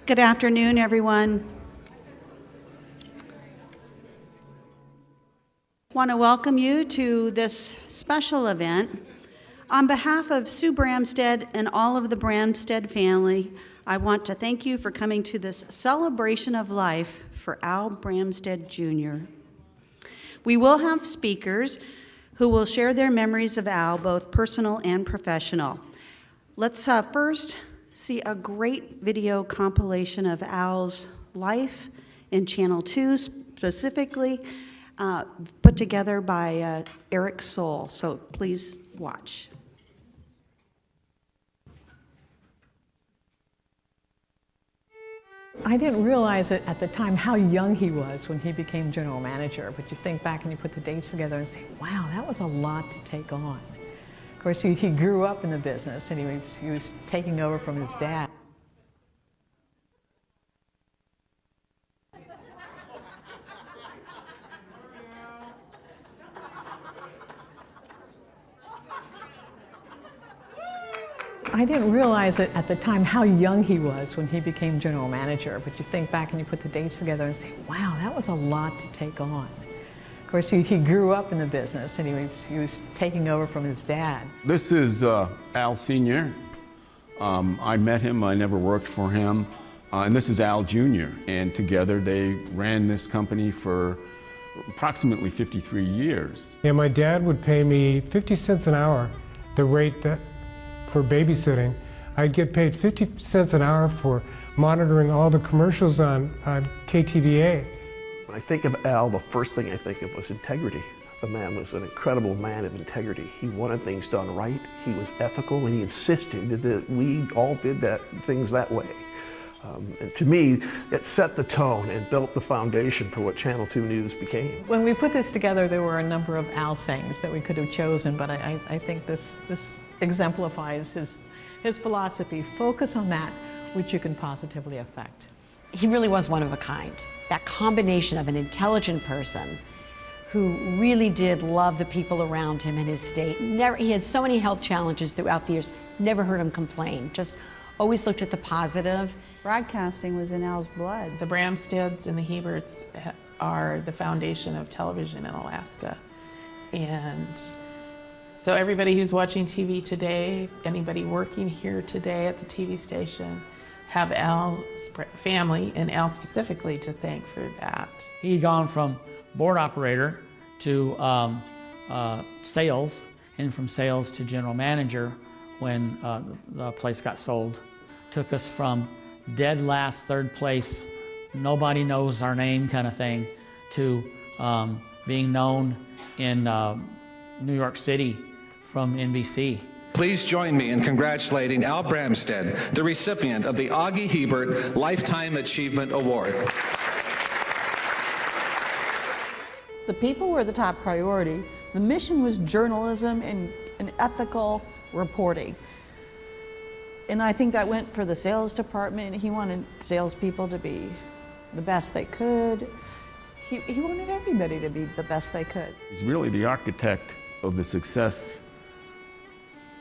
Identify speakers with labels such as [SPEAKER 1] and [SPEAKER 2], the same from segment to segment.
[SPEAKER 1] Good afternoon, everyone. I want to welcome you to this special event. On behalf of Sue Bramstedt and all of the Bramstedt family, I want to thank you for coming to this celebration of life for Al Bramstedt Jr. We will have speakers who will share their memories of Al, both personal and professional. Let's first see a great video compilation of Al's life in Channel 2, specifically put together by Eric Soul. So please watch.
[SPEAKER 2] I didn't realize it at the time how young he was when he became general manager, but you think back and you put the dates together and say, wow, that was a lot to take on. Of course, he grew up in the business and he was taking over from his dad. I didn't realize it at the time how young he was when he became general manager, but you think back and you put the dates together and say, wow, that was a lot to take on. Of course, he grew up in the business and he was taking over from his dad.
[SPEAKER 3] This is Al Sr. I met him, I never worked for him. And this is Al Jr. And together they ran this company for approximately 53 years.
[SPEAKER 4] Yeah, my dad would pay me 50 cents an hour, the rate that for babysitting. I'd get paid 50 cents an hour for monitoring all the commercials on KTVA.
[SPEAKER 5] When I think of Al, the first thing I think of was integrity. The man was an incredible man of integrity. He wanted things done right, he was ethical, and he insisted that we all did things that way. And to me, it set the tone and built the foundation for what Channel 2 News became.
[SPEAKER 2] When we put this together, there were a number of Al sayings that we could have chosen, but I think this exemplifies his philosophy. Focus on that which you can positively affect.
[SPEAKER 6] He really was one of a kind. That combination of an intelligent person who really did love the people around him in his state. He had so many health challenges throughout the years, never heard him complain, just always looked at the positive.
[SPEAKER 1] Broadcasting was in Al's blood.
[SPEAKER 7] The Bramstedts and the Heberts are the foundation of television in Alaska. And so everybody who's watching TV today, anybody working here today at the TV station, have Al's family and Al specifically to thank for that.
[SPEAKER 8] He'd gone from board operator to sales, and from sales to general manager when the place got sold. Took us from dead last, third place, nobody knows our name kind of thing, to being known in New York City from NBC.
[SPEAKER 9] Please join me in congratulating Al Bramstedt, the recipient of the Augie Hebert Lifetime Achievement Award.
[SPEAKER 10] The people were the top priority. The mission was journalism and ethical reporting. And I think that went for the sales department. He wanted salespeople to be the best they could. He wanted everybody to be the best they could.
[SPEAKER 3] He's really the architect of the success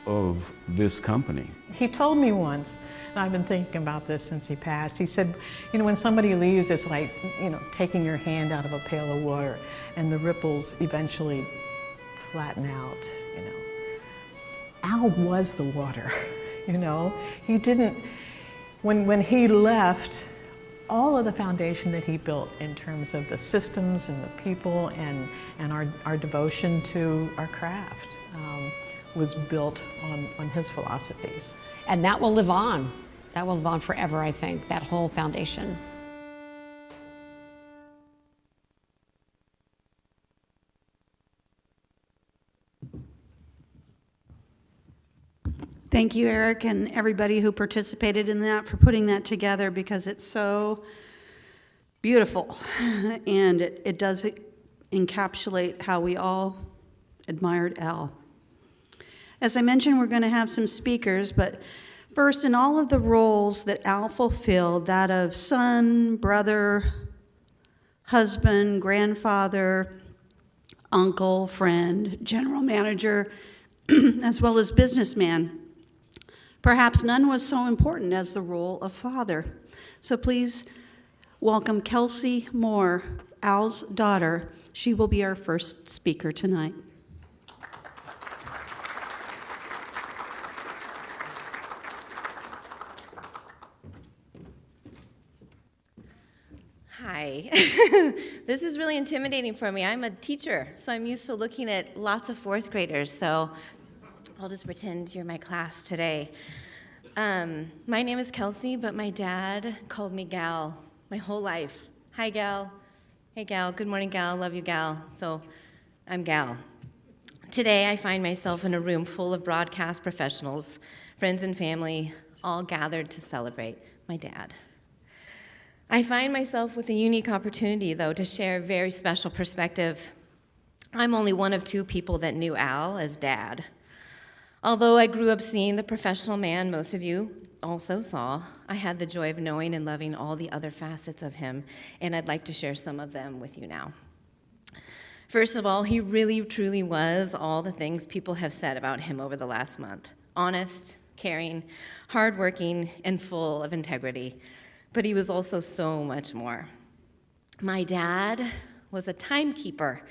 [SPEAKER 3] of this company.
[SPEAKER 2] He told me once, and I've been thinking about this since he passed, he said, you know, when somebody leaves, it's like, you know, taking your hand out of a pail of water and the ripples eventually flatten out, you know. Al was the water, you know. He didn't, when he left, all of the foundation that he built in terms of the systems and the people and our devotion to our craft was built on his philosophies.
[SPEAKER 6] And that will live on. That will live on forever, I think, that whole foundation.
[SPEAKER 1] Thank you, Eric, and everybody who participated in that for putting that together, because it's so beautiful and it does encapsulate how we all admired Al. As I mentioned, we're going to have some speakers, but first, in all of the roles that Al fulfilled, that of son, brother, husband, grandfather, uncle, friend, general manager, as well as businessman, Perhaps none was so important as the role of father. So please welcome Kelsey Moore, Al's daughter. She will be our first speaker tonight.
[SPEAKER 11] Hi. This is really intimidating for me. I'm a teacher, so I'm used to looking at lots of fourth graders, so I'll just pretend you're my class today. My name is Kelsey, but my dad called me Gal my whole life. Hi, Gal. Hey, Gal. Good morning, Gal. Love you, Gal. So I'm Gal. Today, I find myself in a room full of broadcast professionals, friends and family, all gathered to celebrate my dad. I find myself with a unique opportunity, though, to share a very special perspective. I'm only one of two people that knew Al as Dad. Although I grew up seeing the professional man most of you also saw, I had the joy of knowing and loving all the other facets of him, and I'd like to share some of them with you now. First of all, he really, truly was all the things people have said about him over the last month. Honest, caring, hardworking, and full of integrity. But he was also so much more. My dad was a timekeeper.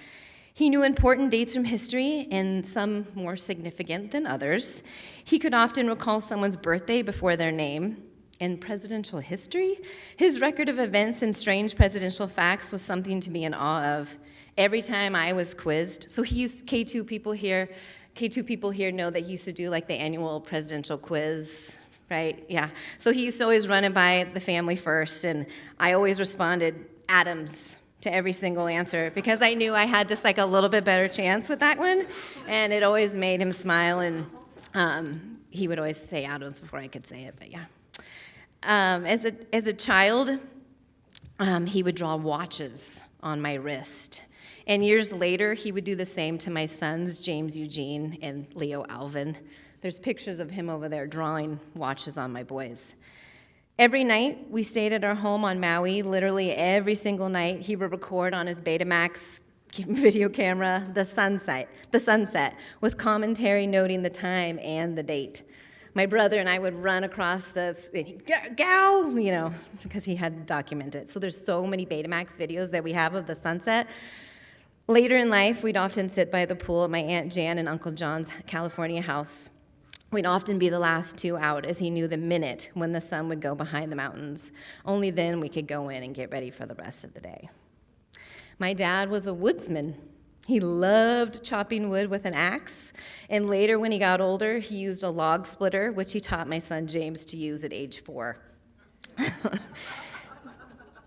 [SPEAKER 11] He knew important dates from history, and some more significant than others. He could often recall someone's birthday before their name. In presidential history, his record of events and strange presidential facts was something to be in awe of. Every time I was quizzed, so he used, K2 people here know that he used to do like the annual presidential quiz, right? Yeah. So he used to always run it by the family first, and I always responded Adams to every single answer because I knew I had just like a little bit better chance with that one, and it always made him smile, and he would always say Adams before I could say it, but yeah. As a child, he would draw watches on my wrist, and years later, he would do the same to my sons, James Eugene and Leo Alvin. There's pictures of him over there drawing watches on my boys. Every night, we stayed at our home on Maui. Literally every single night, he would record on his Betamax video camera the sunset, with commentary noting the time and the date. My brother and I would run across the, Gal, you know, because he had to document it. So there's so many Betamax videos that we have of the sunset. Later in life, we'd often sit by the pool at my Aunt Jan and Uncle John's California house. We'd often be the last two out, as he knew the minute when the sun would go behind the mountains. Only then we could go in and get ready for the rest of the day. My dad was a woodsman. He loved chopping wood with an axe, and later when he got older, he used a log splitter, which he taught my son James to use at age 4.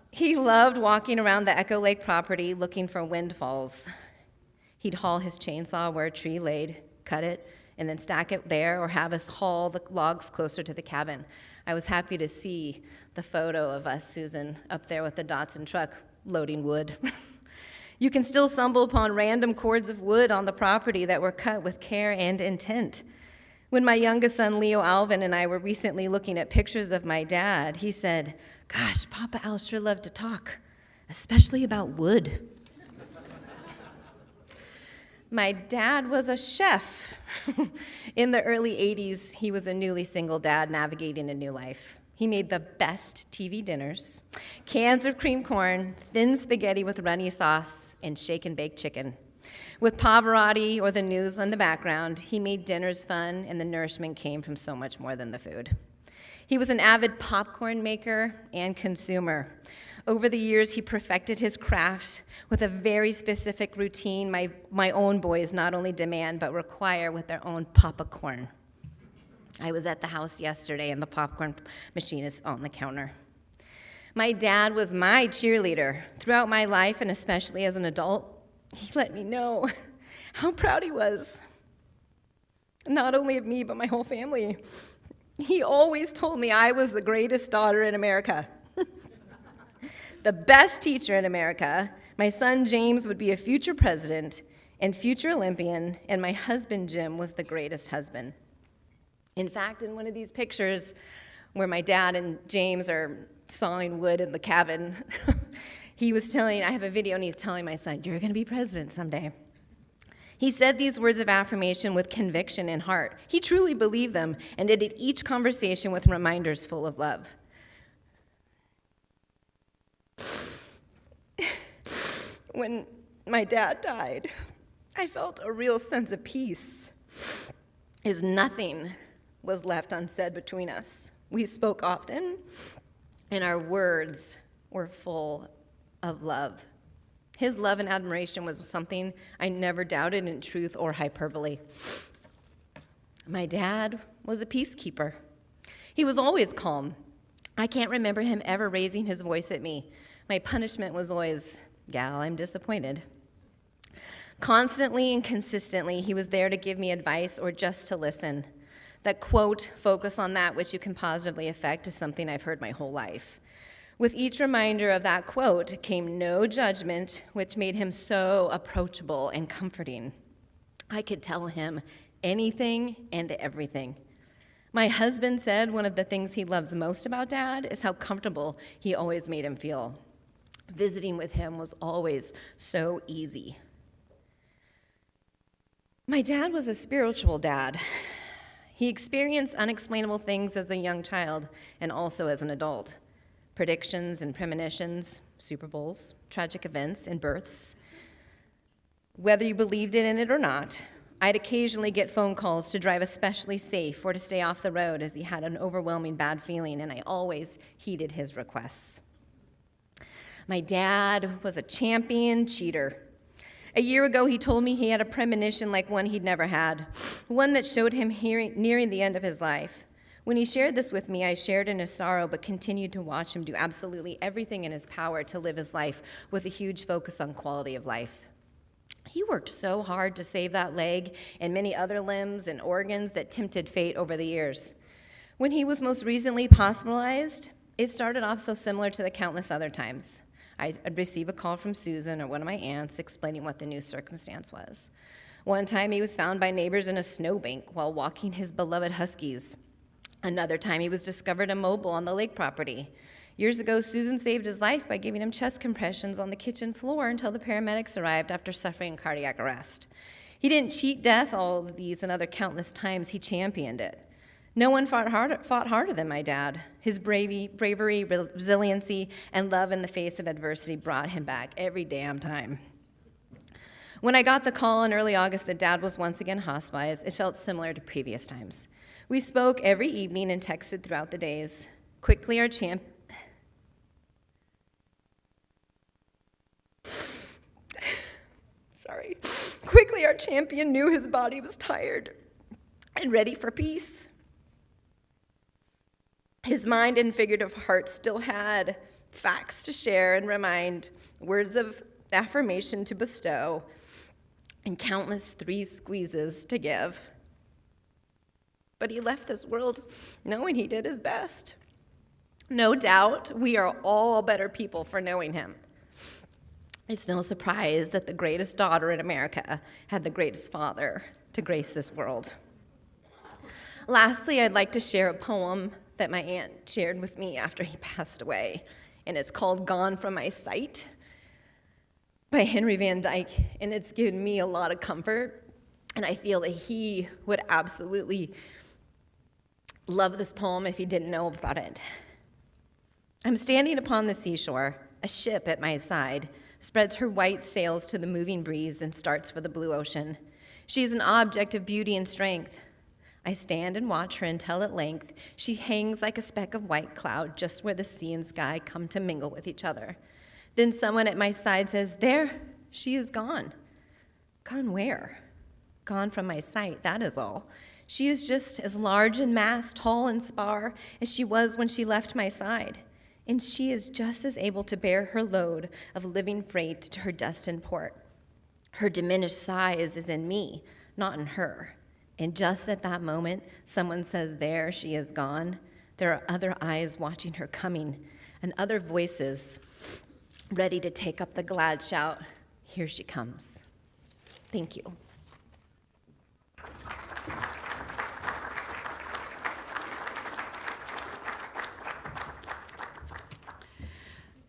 [SPEAKER 11] He loved walking around the Echo Lake property looking for windfalls. He'd haul his chainsaw where a tree laid, cut it, and then stack it there, or have us haul the logs closer to the cabin. I was happy to see the photo of us, Susan, up there with the Datsun truck loading wood. You can still stumble upon random cords of wood on the property that were cut with care and intent. When my youngest son, Leo Alvin, and I were recently looking at pictures of my dad, he said, "Gosh, Papa Al sure loved to talk, especially about wood." My dad was a chef. In the early 80s, he was a newly single dad navigating a new life. He made the best TV dinners, cans of cream corn, thin spaghetti with runny sauce, and shake and bake chicken. With Pavarotti or the news in the background, he made dinners fun, and the nourishment came from so much more than the food. He was an avid popcorn maker and consumer. Over the years, he perfected his craft with a very specific routine my own boys not only demand but require with their own pop-a-corn. I was at the house yesterday, and the popcorn machine is on the counter. My dad was my cheerleader throughout my life, and especially as an adult. He let me know how proud he was, not only of me, but my whole family. He always told me I was the greatest daughter in America, the best teacher in America. My son James would be a future president and future Olympian, and my husband Jim was the greatest husband. In fact, in one of these pictures where my dad and James are sawing wood in the cabin, I have a video, and he's telling my son, "You're gonna be president someday." He said these words of affirmation with conviction in heart. He truly believed them and ended each conversation with reminders full of love. When my dad died, I felt a real sense of peace, as nothing was left unsaid between us. We spoke often, and our words were full of love. His love and admiration was something I never doubted in truth or hyperbole. My dad was a peacekeeper. He was always calm. I can't remember him ever raising his voice at me. My punishment was always, "Gal, I'm disappointed." Constantly and consistently, he was there to give me advice or just to listen. That quote, "Focus on that which you can positively affect," is something I've heard my whole life. With each reminder of that quote came no judgment, which made him so approachable and comforting. I could tell him anything and everything. My husband said one of the things he loves most about Dad is how comfortable he always made him feel. Visiting with him was always so easy. My dad was a spiritual dad. He experienced unexplainable things as a young child and also as an adult. Predictions and premonitions, Super Bowls, tragic events, and births. Whether you believed in it or not, I'd occasionally get phone calls to drive especially safe or to stay off the road as he had an overwhelming bad feeling, and I always heeded his requests. My dad was a champion cheater. A year ago, he told me he had a premonition like one he'd never had, one that showed him nearing the end of his life. When he shared this with me, I shared in his sorrow, but continued to watch him do absolutely everything in his power to live his life with a huge focus on quality of life. He worked so hard to save that leg and many other limbs and organs that tempted fate over the years. When he was most recently hospitalized, it started off so similar to the countless other times. I'd receive a call from Susan or one of my aunts explaining what the new circumstance was. One time he was found by neighbors in a snowbank while walking his beloved huskies. Another time he was discovered immobile on the lake property. Years ago, Susan saved his life by giving him chest compressions on the kitchen floor until the paramedics arrived after suffering cardiac arrest. He didn't cheat death all of these and other countless times, he championed it. No one fought harder than my dad. His bravery, resiliency, and love in the face of adversity brought him back every damn time. When I got the call in early August that Dad was once again hospitalized, it felt similar to previous times. We spoke every evening and texted throughout the days. Quickly, our champion knew his body was tired and ready for peace. His mind and figurative heart still had facts to share and remind, words of affirmation to bestow, and countless 3 squeezes to give. But he left this world knowing he did his best. No doubt, we are all better people for knowing him. It's no surprise that the greatest daughter in America had the greatest father to grace this world. Lastly, I'd like to share a poem that my aunt shared with me after he passed away, and it's called "Gone From My Sight" by Henry Van Dyke, and it's given me a lot of comfort, and I feel that he would absolutely love this poem if he didn't know about it. I'm standing upon the seashore, a ship at my side spreads her white sails to the moving breeze and starts for the blue ocean. She is an object of beauty and strength. I stand and watch her until at length she hangs like a speck of white cloud just where the sea and sky come to mingle with each other. Then someone at my side says, "There, she is gone." Gone where? Gone from my sight, that is all. She is just as large in mass, tall and spar, as she was when she left my side. And she is just as able to bear her load of living freight to her destined port. Her diminished size is in me, not in her. And just at that moment, someone says, "There, she is gone." There are other eyes watching her coming, and other voices ready to take up the glad shout, "Here she comes." Thank you.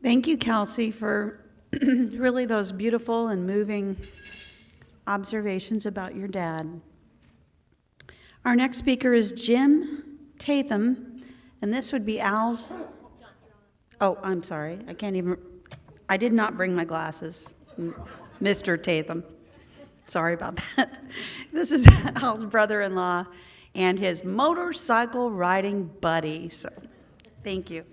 [SPEAKER 1] Thank you, Kelsey, for really those beautiful and moving observations about your dad. Our next speaker is Jim Tatham, and this would be Al's. Oh, I'm sorry. I did not bring my glasses, Mr. Tatham. Sorry about that. This is Al's brother-in-law and his motorcycle riding buddy. So, thank you.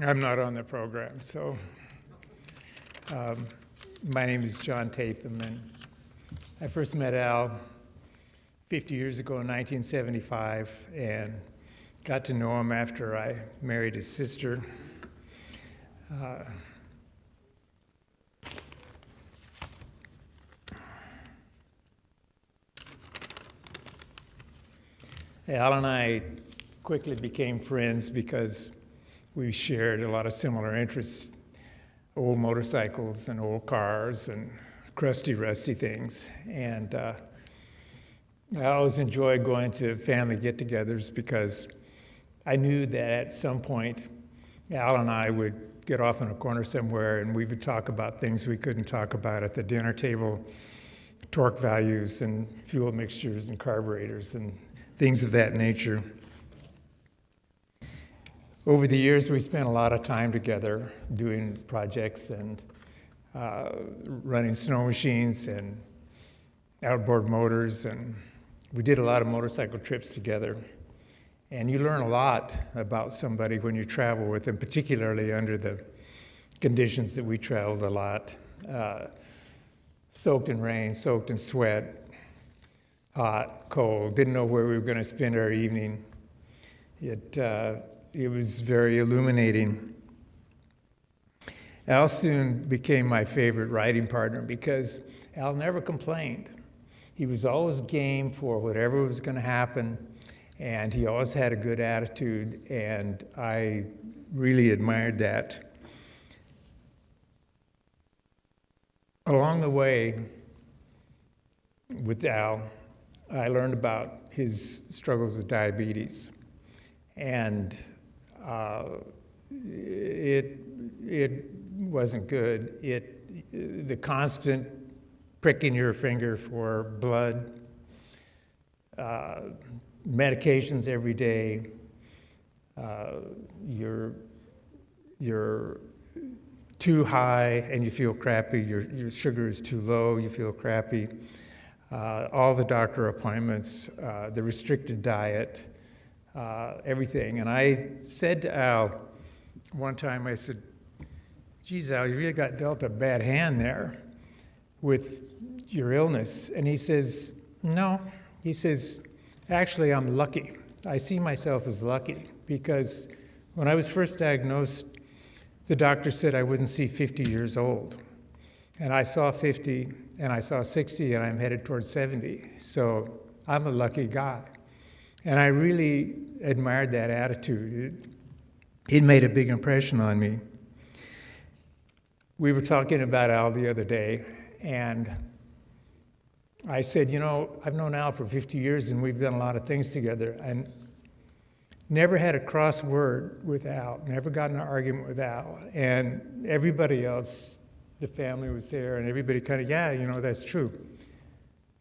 [SPEAKER 12] I'm not on the program, so my name is John Tatham, and I first met Al 50 years ago in 1975 and got to know him after I married his sister. Al and I quickly became friends because we shared a lot of similar interests, old motorcycles and old cars and crusty, rusty things. And I always enjoyed going to family get-togethers because I knew that at some point Al and I would get off in a corner somewhere and we would talk about things we couldn't talk about at the dinner table, torque values and fuel mixtures and carburetors and things of that nature. Over the years, we spent a lot of time together doing projects and running snow machines and outboard motors, and we did a lot of motorcycle trips together. And you learn a lot about somebody when you travel with them, particularly under the conditions that we traveled a lot. Soaked in rain, soaked in sweat, hot, cold, didn't know where we were going to spend our evening. It was very illuminating. Al soon became my favorite riding partner because Al never complained. He was always game for whatever was going to happen, and he always had a good attitude, and I really admired that. Along the way with Al, I learned about his struggles with diabetes, and it wasn't good. The constant pricking your finger for blood, medications every day, you're too high and you feel crappy, your sugar is too low, you feel crappy, all the doctor appointments, the restricted diet, everything. And I said to Al one time, I said, geez, Al, you really got dealt a bad hand there with your illness. And he says, no. He says, actually, I'm lucky. I see myself as lucky because when I was first diagnosed, the doctor said I wouldn't see 50 years old. And I saw 50, and I saw 60, and I'm headed towards 70. So I'm a lucky guy. And I really admired that attitude. It made a big impression on me. We were talking about Al the other day, and I said, you know, I've known Al for 50 years, and we've done a lot of things together, and never had a cross word with Al, never got in an argument with Al. And everybody else, the family was there, and everybody kind of, yeah, you know, that's true.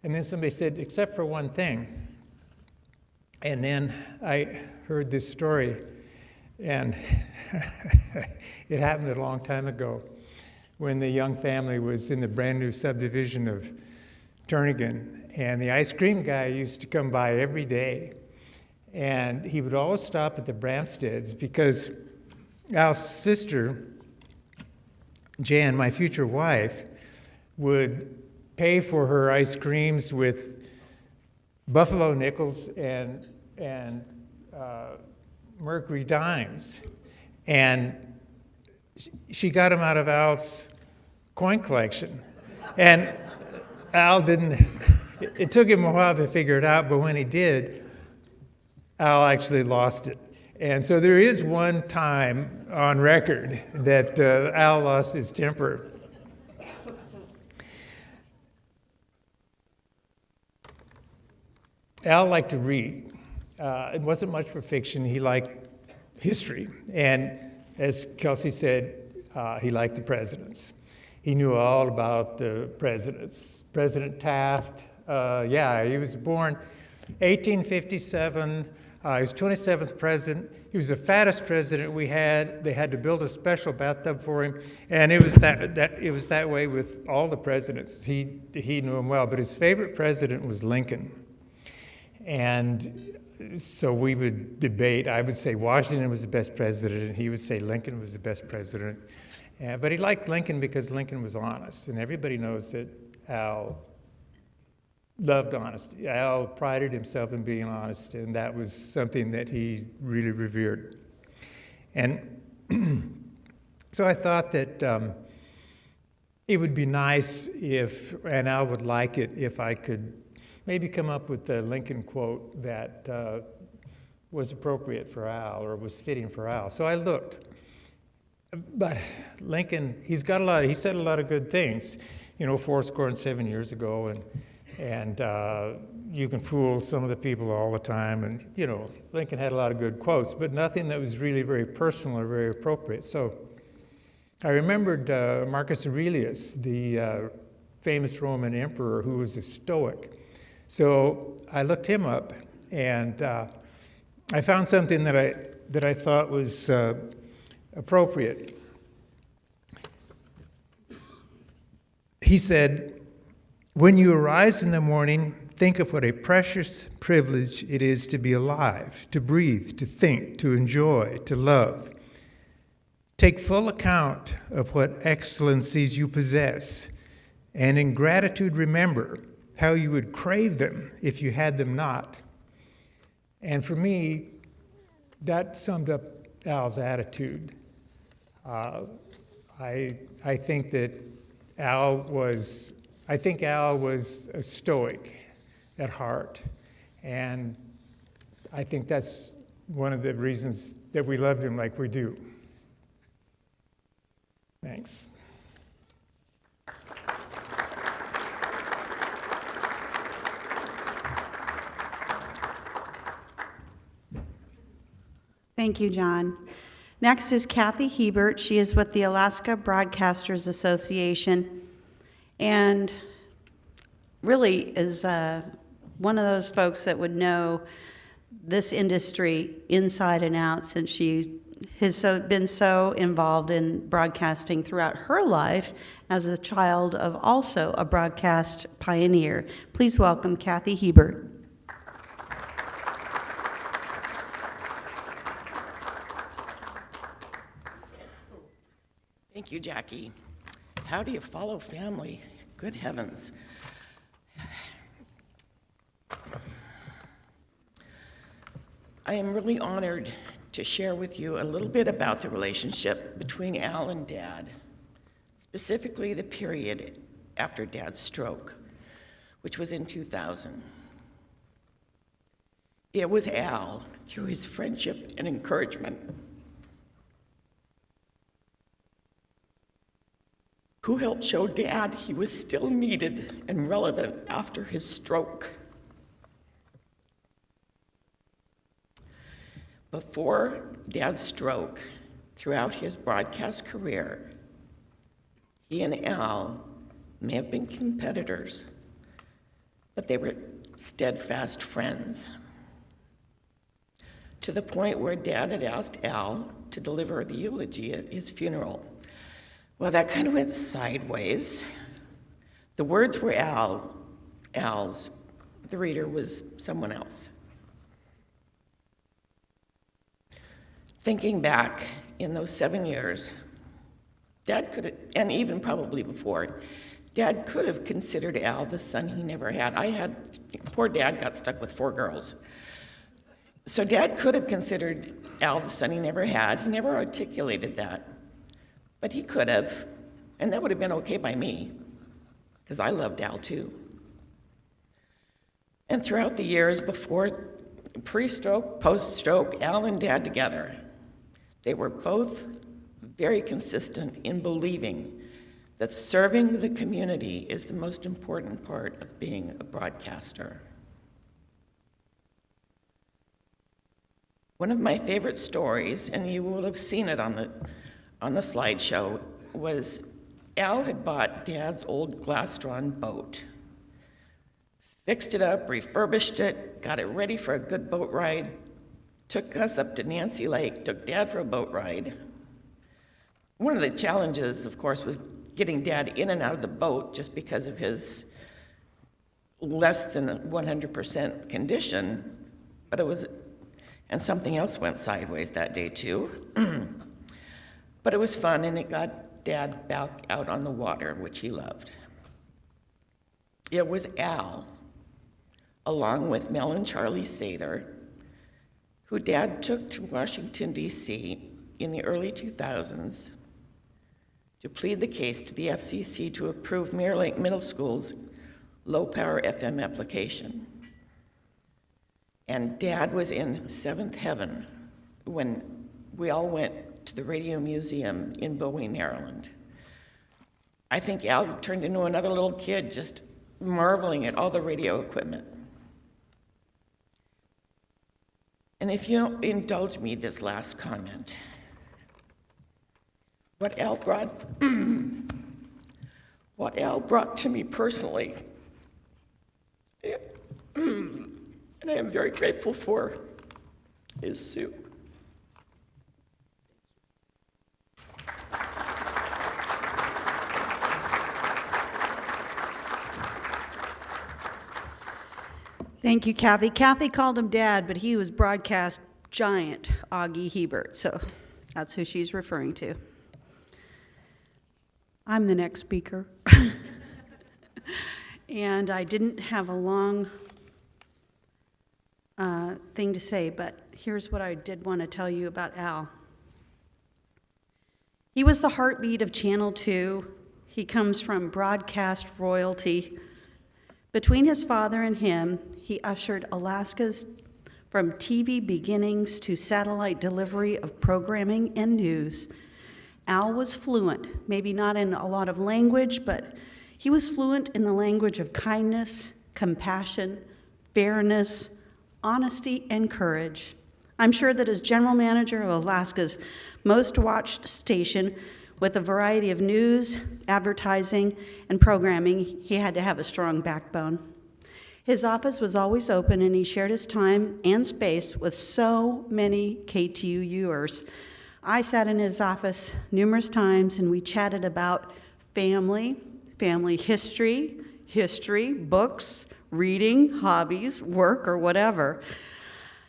[SPEAKER 12] And then somebody said, except for one thing. And then I heard this story, and it happened a long time ago when the young family was in the brand new subdivision of Turnagain, and the ice cream guy used to come by every day, and he would always stop at the Bramstedts because Al's sister, Jan, my future wife, would pay for her ice creams with Buffalo nickels and Mercury dimes. And she got them out of Al's coin collection. And Al didn't, it took him a while to figure it out, but when he did, Al actually lost it. And so there is one time on record that Al lost his temper. Al liked to read. It wasn't much for fiction. He liked history. And as Kelsey said, he liked the presidents. He knew all about the presidents. President Taft, he was born 1857. He was 27th president. He was the fattest president we had. They had to build a special bathtub for him, and it was that way with all the presidents. He knew him well, but his favorite president was Lincoln. And so we would debate. I would say Washington was the best president, and he would say Lincoln was the best president. But he liked Lincoln because Lincoln was honest, and everybody knows that Al loved honesty. Al prided himself in being honest, and that was something that he really revered. And so I thought that it would be nice if, and Al would like it, if I could maybe come up with a Lincoln quote that was appropriate for Al or was fitting for Al. So I looked. But Lincoln, he said a lot of good things, 7 years ago, and you can fool some of the people all the time, and Lincoln had a lot of good quotes, but nothing that was really very personal or very appropriate. So I remembered Marcus Aurelius, the famous Roman emperor who was a Stoic. So I looked him up, and I found something that I thought was appropriate. He said, "When you arise in the morning, think of what a precious privilege it is to be alive, to breathe, to think, to enjoy, to love. Take full account of what excellencies you possess, and in gratitude remember how you would crave them if you had them not." And for me, that summed up Al's attitude. I think that Al was a Stoic at heart, and I think that's one of the reasons that we loved him like we do. Thanks.
[SPEAKER 1] Thank you, John. Next is Kathy Hebert. She is with the Alaska Broadcasters Association and really is one of those folks that would know this industry inside and out, since she has been so involved in broadcasting throughout her life as a child of also a broadcast pioneer. Please welcome Kathy Hebert.
[SPEAKER 13] Thank you, Jackie. How do you follow family? Good heavens. I am really honored to share with you a little bit about the relationship between Al and Dad, specifically the period after Dad's stroke, which was in 2000. It was Al, through his friendship and encouragement, who helped show Dad he was still needed and relevant after his stroke. Before Dad's stroke, throughout his broadcast career, he and Al may have been competitors, but they were steadfast friends, to the point where Dad had asked Al to deliver the eulogy at his funeral. Well, that kind of went sideways. The words were Al's. The reader was someone else. Thinking back in those 7 years, Dad could have, and even probably before, Dad could have considered Al the son he never had. Poor Dad got stuck with 4 girls. So Dad could have considered Al the son he never had. He never articulated that. But he could have, and that would have been okay by me, because I loved Al too. And throughout the years before, pre-stroke, post-stroke, Al and Dad together, they were both very consistent in believing that serving the community is the most important part of being a broadcaster. One of my favorite stories, and you will have seen it on the slideshow, was Al had bought Dad's old glass-drawn boat, fixed it up, refurbished it, got it ready for a good boat ride, took us up to Nancy Lake, took Dad for a boat ride. One of the challenges, of course, was getting Dad in and out of the boat just because of his less than 100% condition, but it was, and something else went sideways that day too. But it was fun, and it got Dad back out on the water, which he loved. It was Al, along with Mel and Charlie Sather, who Dad took to Washington, D.C. in the early 2000s to plead the case to the FCC to approve Mirror Lake Middle School's low-power FM application. And Dad was in seventh heaven when we all went to the Radio Museum in Bowie, Maryland. I think Al turned into another little kid, just marveling at all the radio equipment. And if you'll indulge me this last comment, what Al brought to me personally, and I am very grateful for, is Sue.
[SPEAKER 1] Thank you, Kathy. Kathy called him Dad, but he was broadcast giant Augie Hebert, so that's who she's referring to. I'm the next speaker. And I didn't have a long thing to say, but here's what I did want to tell you about Al. He was the heartbeat of Channel 2. He comes from broadcast royalty. Between his father and him, he ushered Alaska's from TV beginnings to satellite delivery of programming and news. Al was fluent, maybe not in a lot of language, but he was fluent in the language of kindness, compassion, fairness, honesty, and courage. I'm sure that as general manager of Alaska's most watched station, with a variety of news, advertising, and programming, he had to have a strong backbone. His office was always open, and he shared his time and space with so many KTUUers. I sat in his office numerous times, and we chatted about family history, books, reading, hobbies, work, or whatever.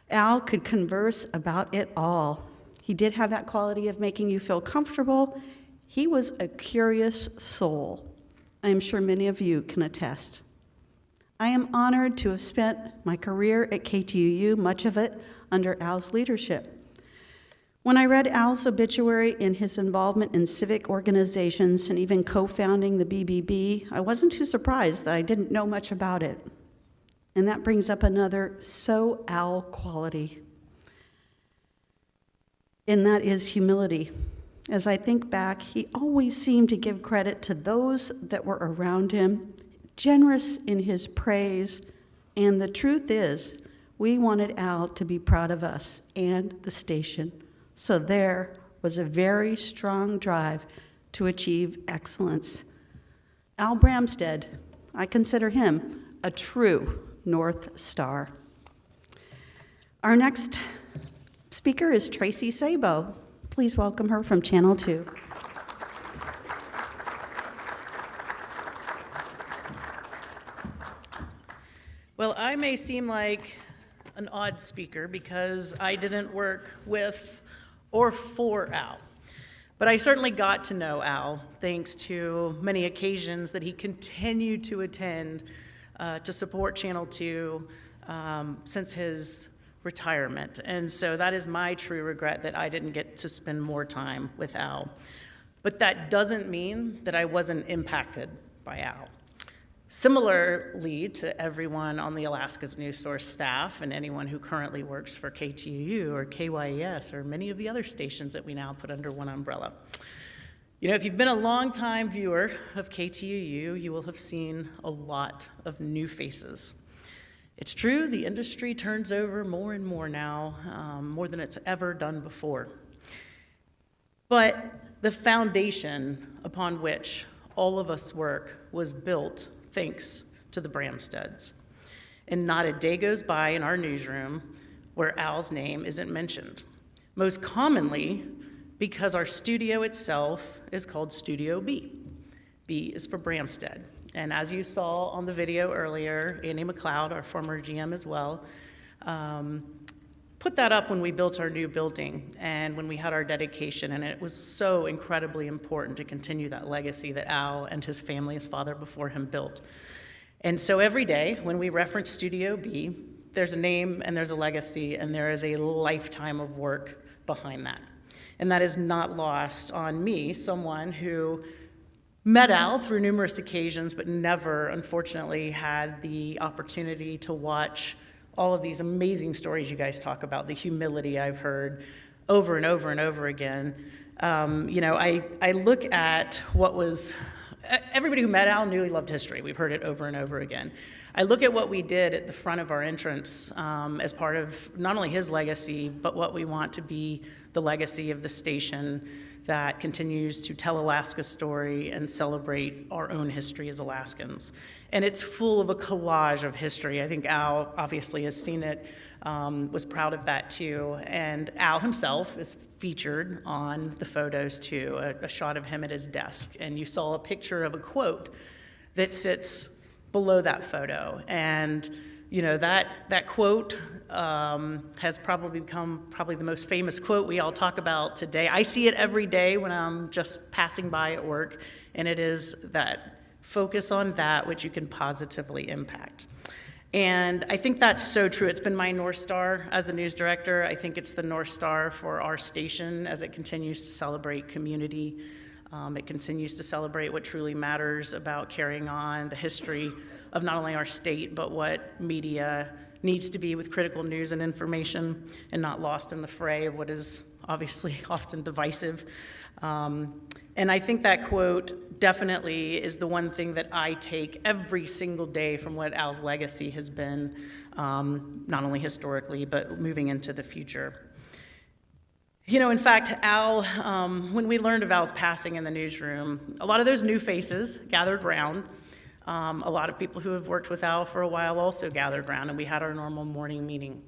[SPEAKER 1] Al could converse about it all. He did have that quality of making you feel comfortable. He was a curious soul. I am sure many of you can attest. I am honored to have spent my career at KTUU, much of it under Al's leadership. When I read Al's obituary in his involvement in civic organizations and even co-founding the BBB, I wasn't too surprised that I didn't know much about it. And that brings up another so Al quality, and that is humility. As I think back, he always seemed to give credit to those that were around him, generous in his praise, and the truth is, we wanted Al to be proud of us and the station. So there was a very strong drive to achieve excellence. Al Bramstedt, I consider him a true North Star. Our next speaker is Tracy Sabo. Please welcome her from Channel 2.
[SPEAKER 14] Well, I may seem like an odd speaker because I didn't work with or for Al, but I certainly got to know Al thanks to many occasions that he continued to attend to support Channel 2 since his retirement. And so that is my true regret that I didn't get to spend more time with Al. But that doesn't mean that I wasn't impacted by Al. Similarly to everyone on the Alaska's News Source staff and anyone who currently works for KTUU or KYES or many of the other stations that we now put under one umbrella. You know, if you've been a longtime viewer of KTUU, you will have seen a lot of new faces. It's true, the industry turns over more and more now, more than it's ever done before. But the foundation upon which all of us work was built thanks to the Bramstedts. And not a day goes by in our newsroom where Al's name isn't mentioned. Most commonly because our studio itself is called Studio B. B is for Bramstedt. And as you saw on the video earlier, Andy McLeod, our former GM as well, put that up when we built our new building and when we had our dedication, and it was so incredibly important to continue that legacy that Al and his family, his father before him, built. And so every day when we reference Studio B, there's a name and there's a legacy and there is a lifetime of work behind that. And that is not lost on me, someone who met Al through numerous occasions, but never, unfortunately, had the opportunity to watch all of these amazing stories you guys talk about, the humility I've heard over and over and over again. I look at what was, everybody who met Al knew he loved history. We've heard it over and over again. I look at what we did at the front of our entrance as part of not only his legacy, but what we want to be the legacy of the station that continues to tell Alaska's story and celebrate our own history as Alaskans. And it's full of a collage of history. I think Al obviously has seen it, was proud of that too. And Al himself is featured on the photos too, a shot of him at his desk. And you saw a picture of a quote that sits below that photo. And that quote has probably become the most famous quote we all talk about today. I see it every day when I'm just passing by at work, and it is that focus on that which you can positively impact. And I think that's so true. It's been my North Star as the news director. I think it's the North Star for our station as it continues to celebrate community. It continues to celebrate what truly matters about carrying on the history of not only our state, but what media needs to be with critical news and information and not lost in the fray of what is obviously often divisive. And I think that quote definitely is the one thing that I take every single day from what Al's legacy has been, not only historically, but moving into the future. In fact, Al, when we learned of Al's passing in the newsroom, a lot of those new faces gathered round. A lot of people who have worked with Al for a while also gathered around, and we had our normal morning meeting.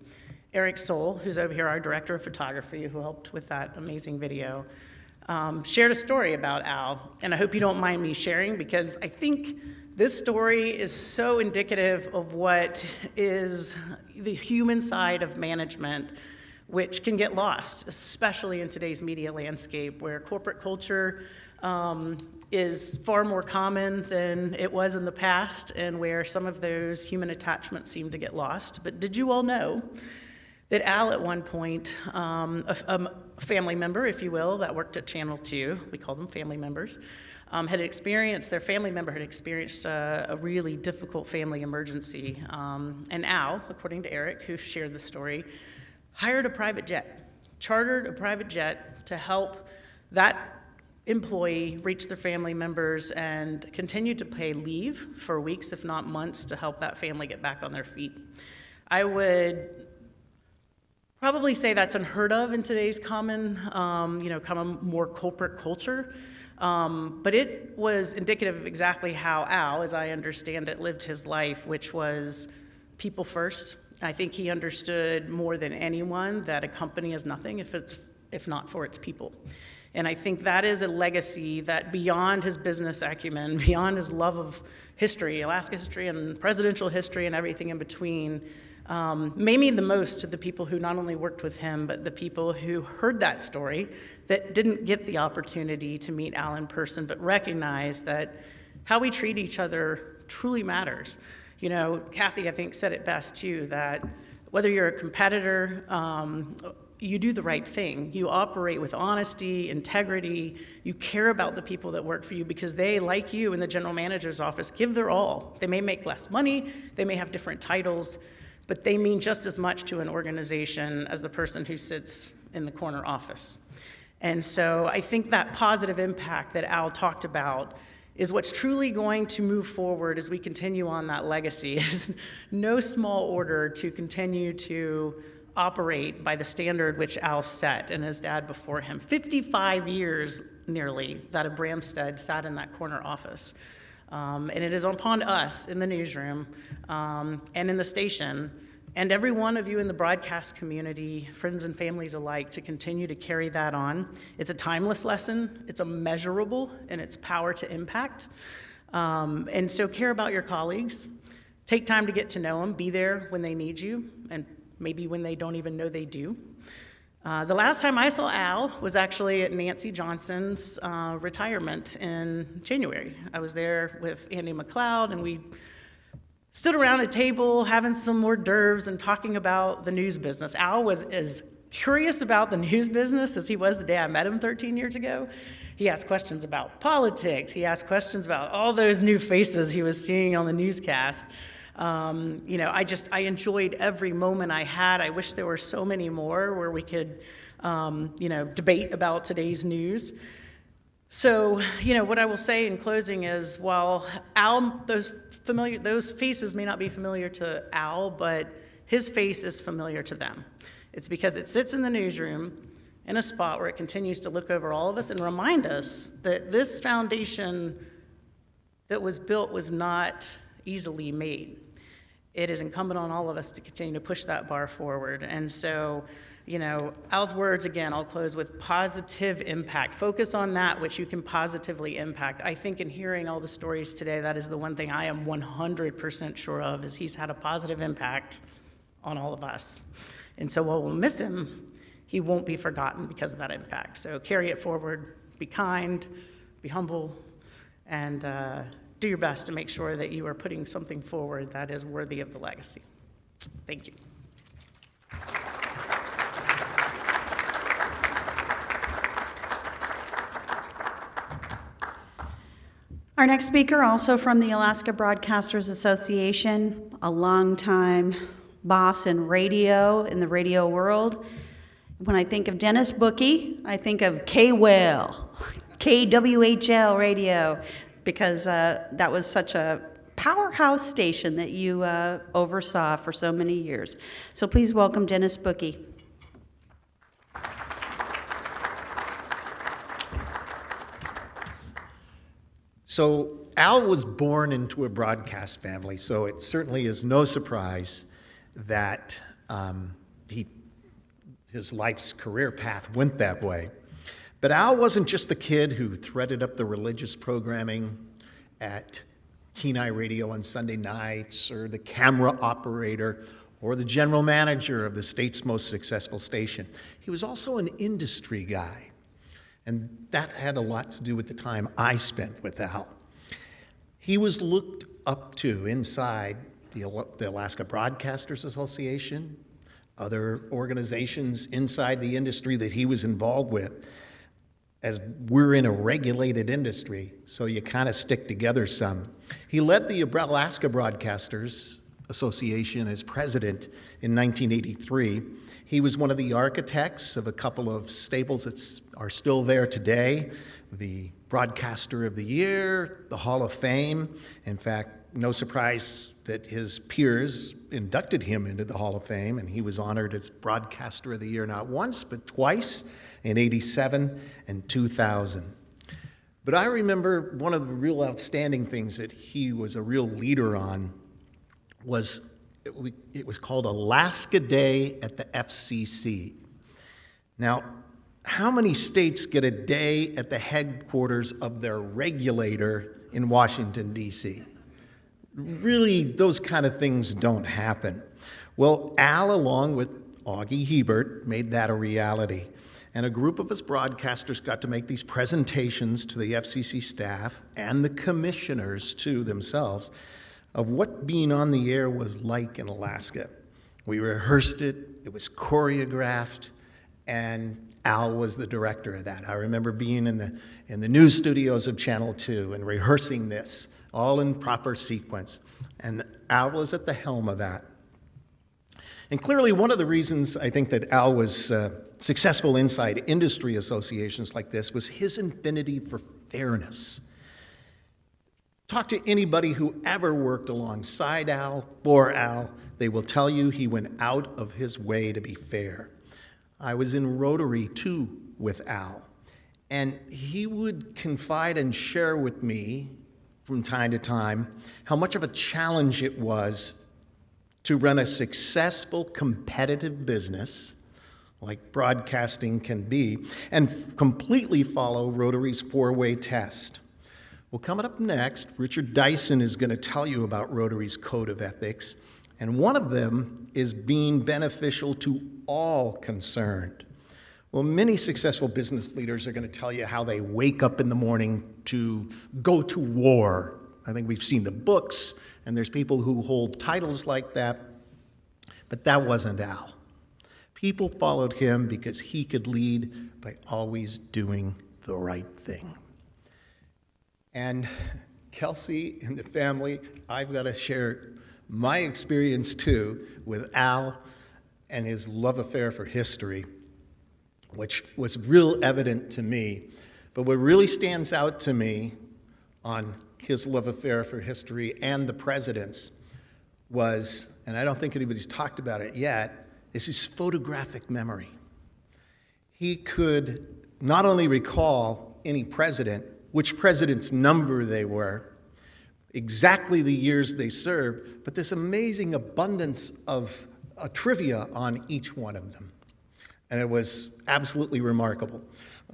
[SPEAKER 14] Eric Soul, who's over here, our director of photography, who helped with that amazing video, shared a story about Al, and I hope you don't mind me sharing because I think this story is so indicative of what is the human side of management, which can get lost, especially in today's media landscape where corporate culture is far more common than it was in the past and where some of those human attachments seem to get lost. But did you all know that Al at one point, a family member, if you will, that worked at Channel 2, we call them family members, their family member had experienced a really difficult family emergency. And Al, according to Eric, who shared the story, hired a private jet, chartered a private jet to help that employee reach their family members and continue to pay leave for weeks, if not months, to help that family get back on their feet. I would probably say that's unheard of in today's common more corporate culture. But it was indicative of exactly how Al, as I understand it, lived his life, which was people first. I think he understood more than anyone that a company is nothing if not for its people. And I think that is a legacy that beyond his business acumen, beyond his love of history, Alaska history and presidential history and everything in between, may mean the most to the people who not only worked with him, but the people who heard that story that didn't get the opportunity to meet Al in person, but recognize that how we treat each other truly matters. Kathy, I think, said it best too, that whether you're a competitor, you do the right thing. You operate with honesty, integrity. You care about the people that work for you because they, like you in the general manager's office, give their all. They may make less money, they may have different titles, but they mean just as much to an organization as the person who sits in the corner office. And so I think that positive impact that Al talked about is what's truly going to move forward as we continue on that legacy. It is no small order to continue to operate by the standard which Al set and his dad before him. 55 years nearly that a Bramstedt sat in that corner office. And it is upon us in the newsroom and in the station and every one of you in the broadcast community, friends and families alike, to continue to carry that on. It's a timeless lesson. It's immeasurable in its power to impact. And so care about your colleagues. Take time to get to know them. Be there when they need you, and maybe when they don't even know they do. The last time I saw Al was actually at Nancy Johnson's retirement in January. I was there with Andy McLeod, and we stood around a table having some hors d'oeuvres and talking about the news business. Al was as curious about the news business as he was the day I met him 13 years ago. He asked questions about politics. He asked questions about all those new faces he was seeing on the newscast. I enjoyed every moment I had. I wish there were so many more where we could, debate about today's news. So, what I will say in closing is, while Al, those faces may not be familiar to Al, but his face is familiar to them. It's because it sits in the newsroom in a spot where it continues to look over all of us and remind us that this foundation that was built was not easily made. It is incumbent on all of us to continue to push that bar forward. And so, Al's words, again, I'll close with positive impact. Focus on that which you can positively impact. I think in hearing all the stories today, that is the one thing I am 100% sure of, is he's had a positive impact on all of us. And so while we'll miss him, he won't be forgotten because of that impact. So carry it forward, be kind, be humble, and do your best to make sure that you are putting something forward that is worthy of the legacy. Thank you.
[SPEAKER 1] Our next speaker, also from the Alaska Broadcasters Association, a longtime boss in radio, in the radio world. When I think of Dennis Bookie, I think of KWHL, KWHL radio, because that was such a powerhouse station that you oversaw for so many years. So please welcome Dennis Bookie.
[SPEAKER 15] So Al was born into a broadcast family, so it certainly is no surprise that his life's career path went that way. But Al wasn't just the kid who threaded up the religious programming at Kenai Radio on Sunday nights, or the camera operator, or the general manager of the state's most successful station. He was also an industry guy. And that had a lot to do with the time I spent with Al. He was looked up to inside the Alaska Broadcasters Association, other organizations inside the industry that he was involved with. As we're in a regulated industry, so you kind of stick together some. He led the Alaska Broadcasters Association as president in 1983. He was one of the architects of a couple of staples that are still there today, the Broadcaster of the Year, the Hall of Fame. In fact, no surprise that his peers inducted him into the Hall of Fame, and he was honored as Broadcaster of the Year not once, but twice, in '87 and 2000. But I remember one of the real outstanding things that he was a real leader on was it was called Alaska Day at the FCC. Now, how many states get a day at the headquarters of their regulator in Washington, D.C.? Really, those kind of things don't happen. Well, Al, along with Augie Hebert, made that a reality. And a group of us broadcasters got to make these presentations to the FCC staff and the commissioners, too, themselves, of what being on the air was like in Alaska. We rehearsed it, it was choreographed, and Al was the director of that. I remember being in the news studios of Channel 2 and rehearsing this, all in proper sequence. And Al was at the helm of that. And clearly one of the reasons I think that Al was successful inside industry associations like this was his affinity for fairness. Talk to anybody who ever worked alongside Al, for Al. They will tell you he went out of his way to be fair. I was in Rotary too with Al, and he would confide and share with me from time to time how much of a challenge it was to run a successful competitive business like broadcasting can be and completely follow Rotary's four-way test. Well, coming up next, Richard Dyson is going to tell you about Rotary's code of ethics, and one of them is being beneficial to all concerned. Well, many successful business leaders are going to tell you how they wake up in the morning to go to war. I think we've seen the books, and there's people who hold titles like that, but that wasn't Al. People followed him because he could lead by always doing the right thing. And Kelsey and the family, I've got to share my experience too with Al and his love affair for history, which was real evident to me. But what really stands out to me on his love affair for history and the presidents was, and I don't think anybody's talked about it yet, is his photographic memory. He could not only recall any president, which president's number they were, exactly the years they served, but this amazing abundance of trivia on each one of them. And it was absolutely remarkable.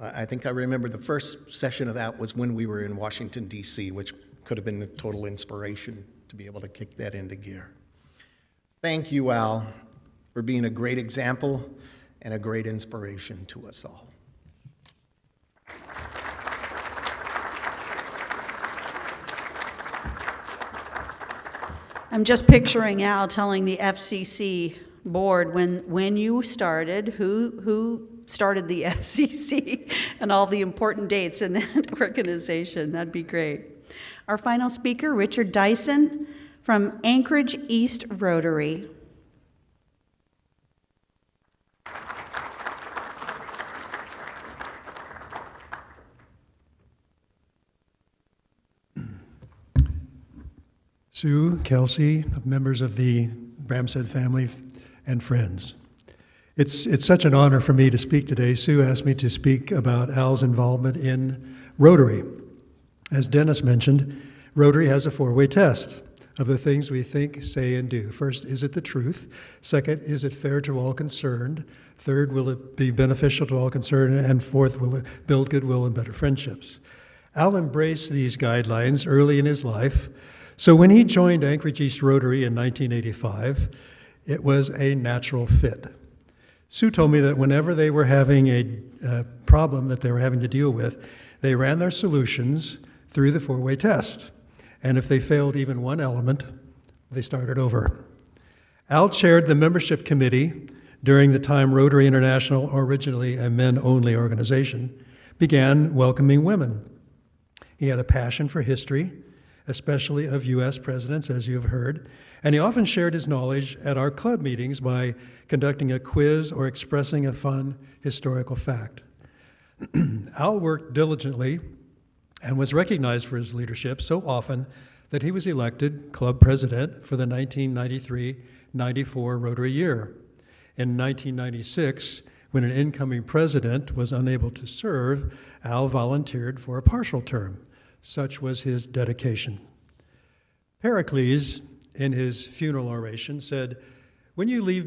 [SPEAKER 15] I think I remember the first session of that was when we were in Washington, D.C., which could have been a total inspiration to be able to kick that into gear. Thank you, Al, for being a great example and a great inspiration to us all.
[SPEAKER 1] I'm just picturing Al telling the FCC board when you started, who started the FCC, and all the important dates in that organization. That'd be great. Our final speaker, Richard Dyson from Anchorage East Rotary.
[SPEAKER 16] Sue, Kelsey, members of the Bramstedt family and friends. It's such an honor for me to speak today. Sue asked me to speak about Al's involvement in Rotary. As Dennis mentioned, Rotary has a four-way test of the things we think, say, and do. First, is it the truth? Second, is it fair to all concerned? Third, will it be beneficial to all concerned? And fourth, will it build goodwill and better friendships? Al embraced these guidelines early in his life. So when he joined Anchorage East Rotary in 1985, it was a natural fit. Sue told me that whenever they were having a problem that they were having to deal with, they ran their solutions through the four-way test. And if they failed even one element, they started over. Al chaired the membership committee during the time Rotary International, originally a men-only organization, began welcoming women. He had a passion for history, especially of U.S. presidents, as you have heard, and he often shared his knowledge at our club meetings by conducting a quiz or expressing a fun historical fact. Al worked diligently and was recognized for his leadership so often that he was elected club president for the 1993-94 Rotary year. In 1996, when an incoming president was unable to serve, Al volunteered for a partial term. Such was his dedication. Pericles, in his funeral oration, said, what you leave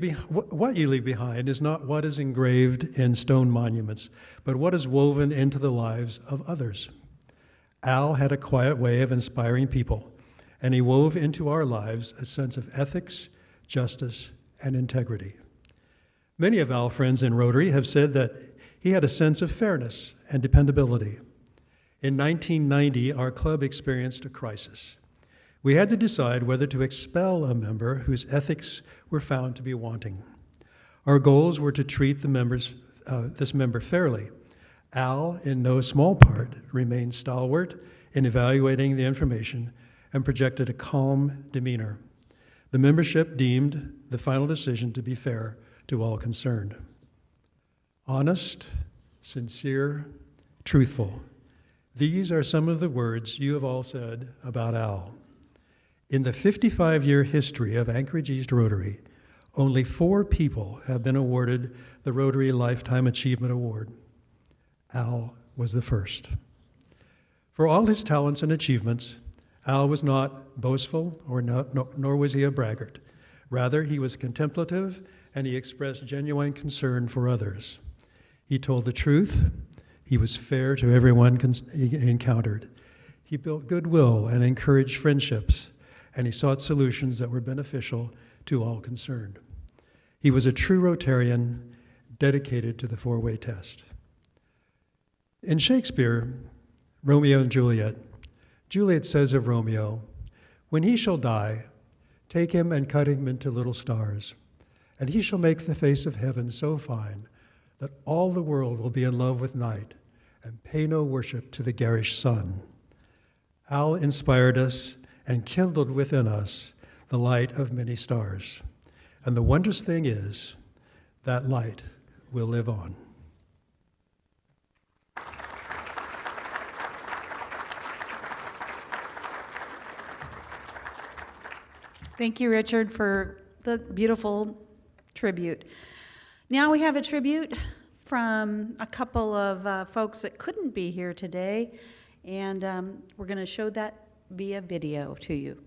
[SPEAKER 16] behind is not what is engraved in stone monuments, but what is woven into the lives of others. Al had a quiet way of inspiring people, and he wove into our lives a sense of ethics, justice, and integrity. Many of Al's friends in Rotary have said that he had a sense of fairness and dependability. In 1990, our club experienced a crisis. We had to decide whether to expel a member whose ethics were found to be wanting. Our goals were to treat this member fairly. Al, in no small part, remained stalwart in evaluating the information and projected a calm demeanor. The membership deemed the final decision to be fair to all concerned. Honest, sincere, truthful. These are some of the words you have all said about Al. In the 55-year history of Anchorage East Rotary, only 4 people have been awarded the Rotary Lifetime Achievement Award. Al was the first. For all his talents and achievements, Al was not boastful nor was he a braggart. Rather, he was contemplative and he expressed genuine concern for others. He told the truth. He was fair to everyone he encountered. He built goodwill and encouraged friendships, and he sought solutions that were beneficial to all concerned. He was a true Rotarian, dedicated to the 4-way test. In Shakespeare, Romeo and Juliet, Juliet says of Romeo, "When he shall die, take him and cut him into little stars, and he shall make the face of heaven so fine that all the world will be in love with night and pay no worship to the garish sun." Al inspired us and kindled within us the light of many stars. And the wondrous thing is, that light will live on.
[SPEAKER 1] Thank you, Richard, for the beautiful tribute. Now we have a tribute from a couple of folks that couldn't be here today, and we're going to show that via video to you.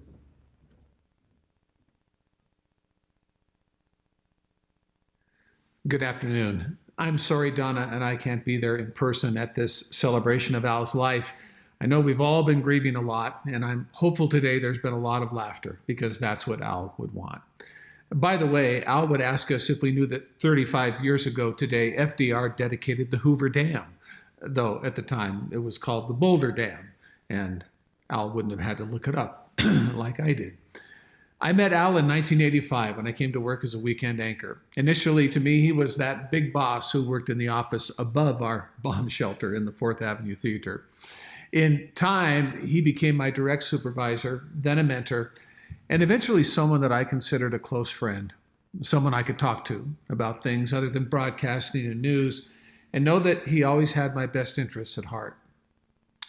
[SPEAKER 17] Good afternoon. I'm sorry Donna and I can't be there in person at this celebration of Al's life. I know we've all been grieving a lot, and I'm hopeful today there's been a lot of laughter, because that's what Al would want. By the way, Al would ask us if we knew that 35 years ago today, FDR dedicated the Hoover Dam, though at the time it was called the Boulder Dam, and Al wouldn't have had to look it up like I did. I met Al in 1985 when I came to work as a weekend anchor. Initially, to me, he was that big boss who worked in the office above our bomb shelter in the 4th Avenue Theater. In time, he became my direct supervisor, then a mentor, and eventually someone that I considered a close friend, someone I could talk to about things other than broadcasting and news, and know that he always had my best interests at heart.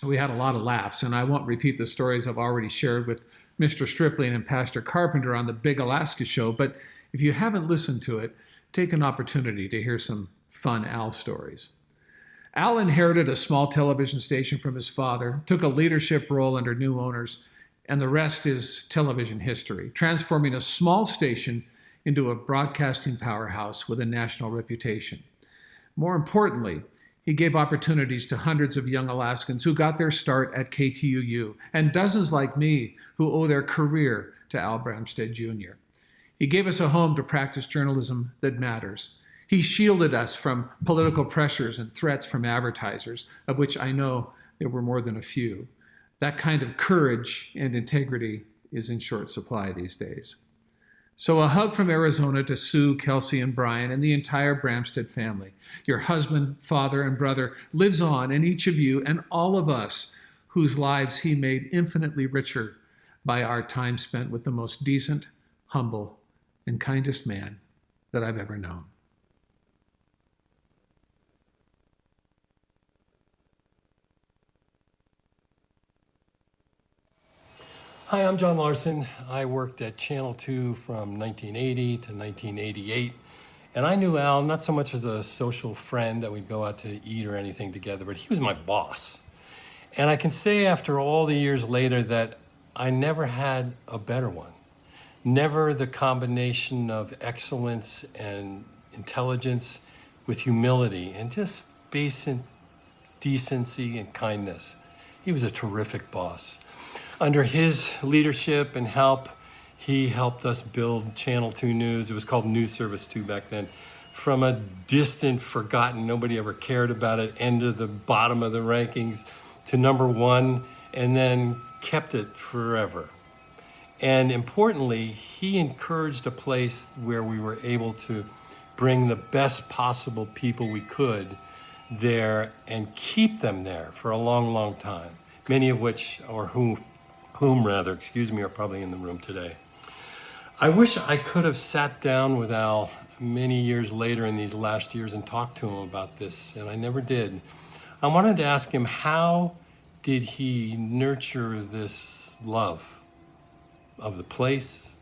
[SPEAKER 17] We had a lot of laughs, and I won't repeat the stories I've already shared with Mr. Stripling and Pastor Carpenter on the Big Alaska Show, but if you haven't listened to it, take an opportunity to hear some fun Al stories. Al inherited a small television station from his father, took a leadership role under new owners, and the rest is television history, transforming a small station into a broadcasting powerhouse with a national reputation. More importantly, he gave opportunities to hundreds of young Alaskans who got their start at KTUU, and dozens like me who owe their career to Al Bramstedt Jr. He gave us a home to practice journalism that matters. He shielded us from political pressures and threats from advertisers, of which I know there were more than a few. That kind of courage and integrity is in short supply these days. So a hug from Arizona to Sue, Kelsey, and Brian, and the entire Bramstedt family. Your husband, father, and brother lives on in each of you and all of us whose lives he made infinitely richer by our time spent with the most decent, humble, and kindest man that I've ever known.
[SPEAKER 18] Hi, I'm John Larson. I worked at Channel 2 from 1980 to 1988. And I knew Al not so much as a social friend that we'd go out to eat or anything together, but he was my boss. And I can say after all the years later that I never had a better one. Never the combination of excellence and intelligence with humility and just basic decency and kindness. He was a terrific boss. Under his leadership and help, he helped us build Channel 2 News. It was called News Service 2 back then. From a distant, forgotten, nobody ever cared about it, end of the bottom of the rankings to #1, and then kept it forever. And importantly, he encouraged a place where we were able to bring the best possible people we could there and keep them there for a long, long time. Many of which, or whom are probably in the room today. I wish I could have sat down with Al many years later in these last years and talked to him about this, and I never did. I wanted to ask him how did he nurture this love of the place,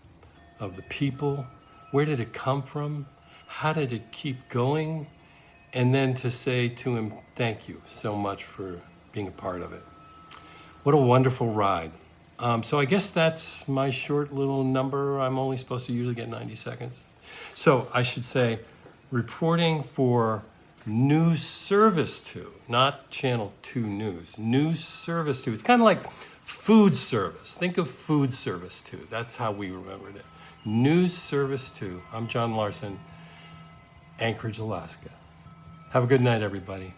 [SPEAKER 18] of the people? Where did it come from? How did it keep going? And then to say to him, thank you so much for being a part of it. What a wonderful ride. So I guess that's my short little number. I'm only supposed to usually get 90 seconds. So I should say, reporting for News Service 2, not Channel 2 News. News Service 2. It's kind of like food service. Think of food service 2. That's how we remembered it. News Service 2. I'm John Larson, Anchorage, Alaska. Have a good night, everybody.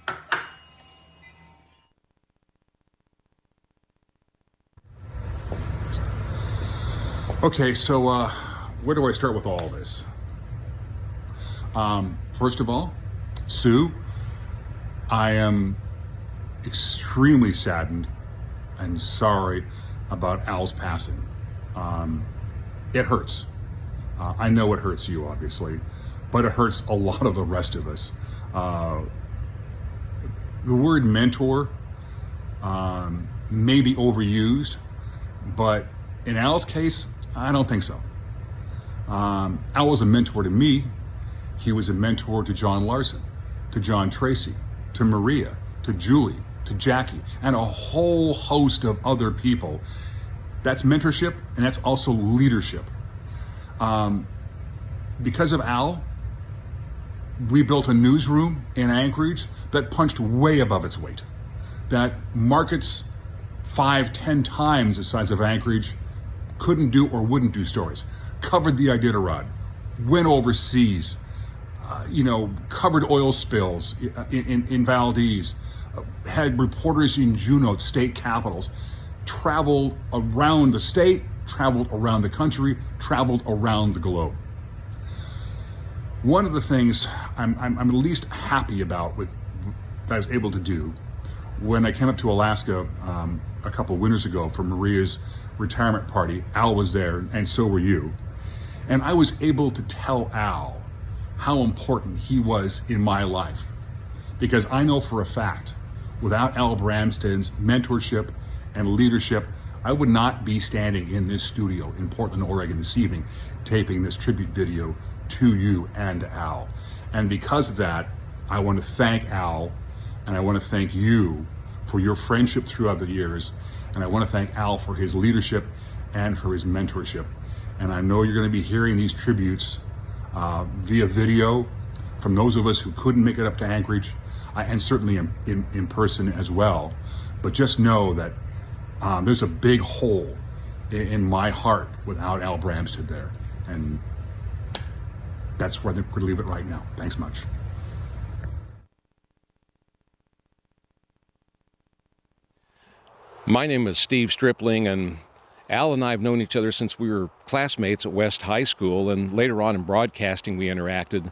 [SPEAKER 19] Okay, so where do I start with all this? First of all, Sue, I am extremely saddened and sorry about Al's passing. It hurts. I know it hurts you, obviously, but it hurts a lot of the rest of us. The word mentor may be overused, but in Al's case, I don't think so. Al was a mentor to me. He was a mentor to John Larson, to John Tracy, to Maria, to Julie, to Jackie, and a whole host of other people. That's mentorship, and that's also leadership. Because of Al, we built a newsroom in Anchorage that punched way above its weight, that markets 5-10 times the size of Anchorage couldn't do or wouldn't do stories. Covered the Iditarod, went overseas, covered oil spills in Valdez, had reporters in Juneau, state capitals, traveled around the state, traveled around the country, traveled around the globe. One of the things I'm at least happy about that I was able to do when I came up to Alaska a couple winters ago for Maria's retirement party, Al was there, and so were you. And I was able to tell Al how important he was in my life. Because I know for a fact, without Al Bramsted's mentorship and leadership, I would not be standing in this studio in Portland, Oregon this evening, taping this tribute video to you and Al. And because of that, I want to thank Al, and I want to thank you for your friendship throughout the years. And I want to thank Al for his leadership and for his mentorship. And I know you're going to be hearing these tributes via video from those of us who couldn't make it up to Anchorage, and certainly in person as well. But just know that there's a big hole in my heart without Al Bramsted there. And that's where I think we're going to leave it right now. Thanks much.
[SPEAKER 20] My name is Steve Stripling, and Al and I have known each other since we were classmates at West High School, and later on in broadcasting we interacted.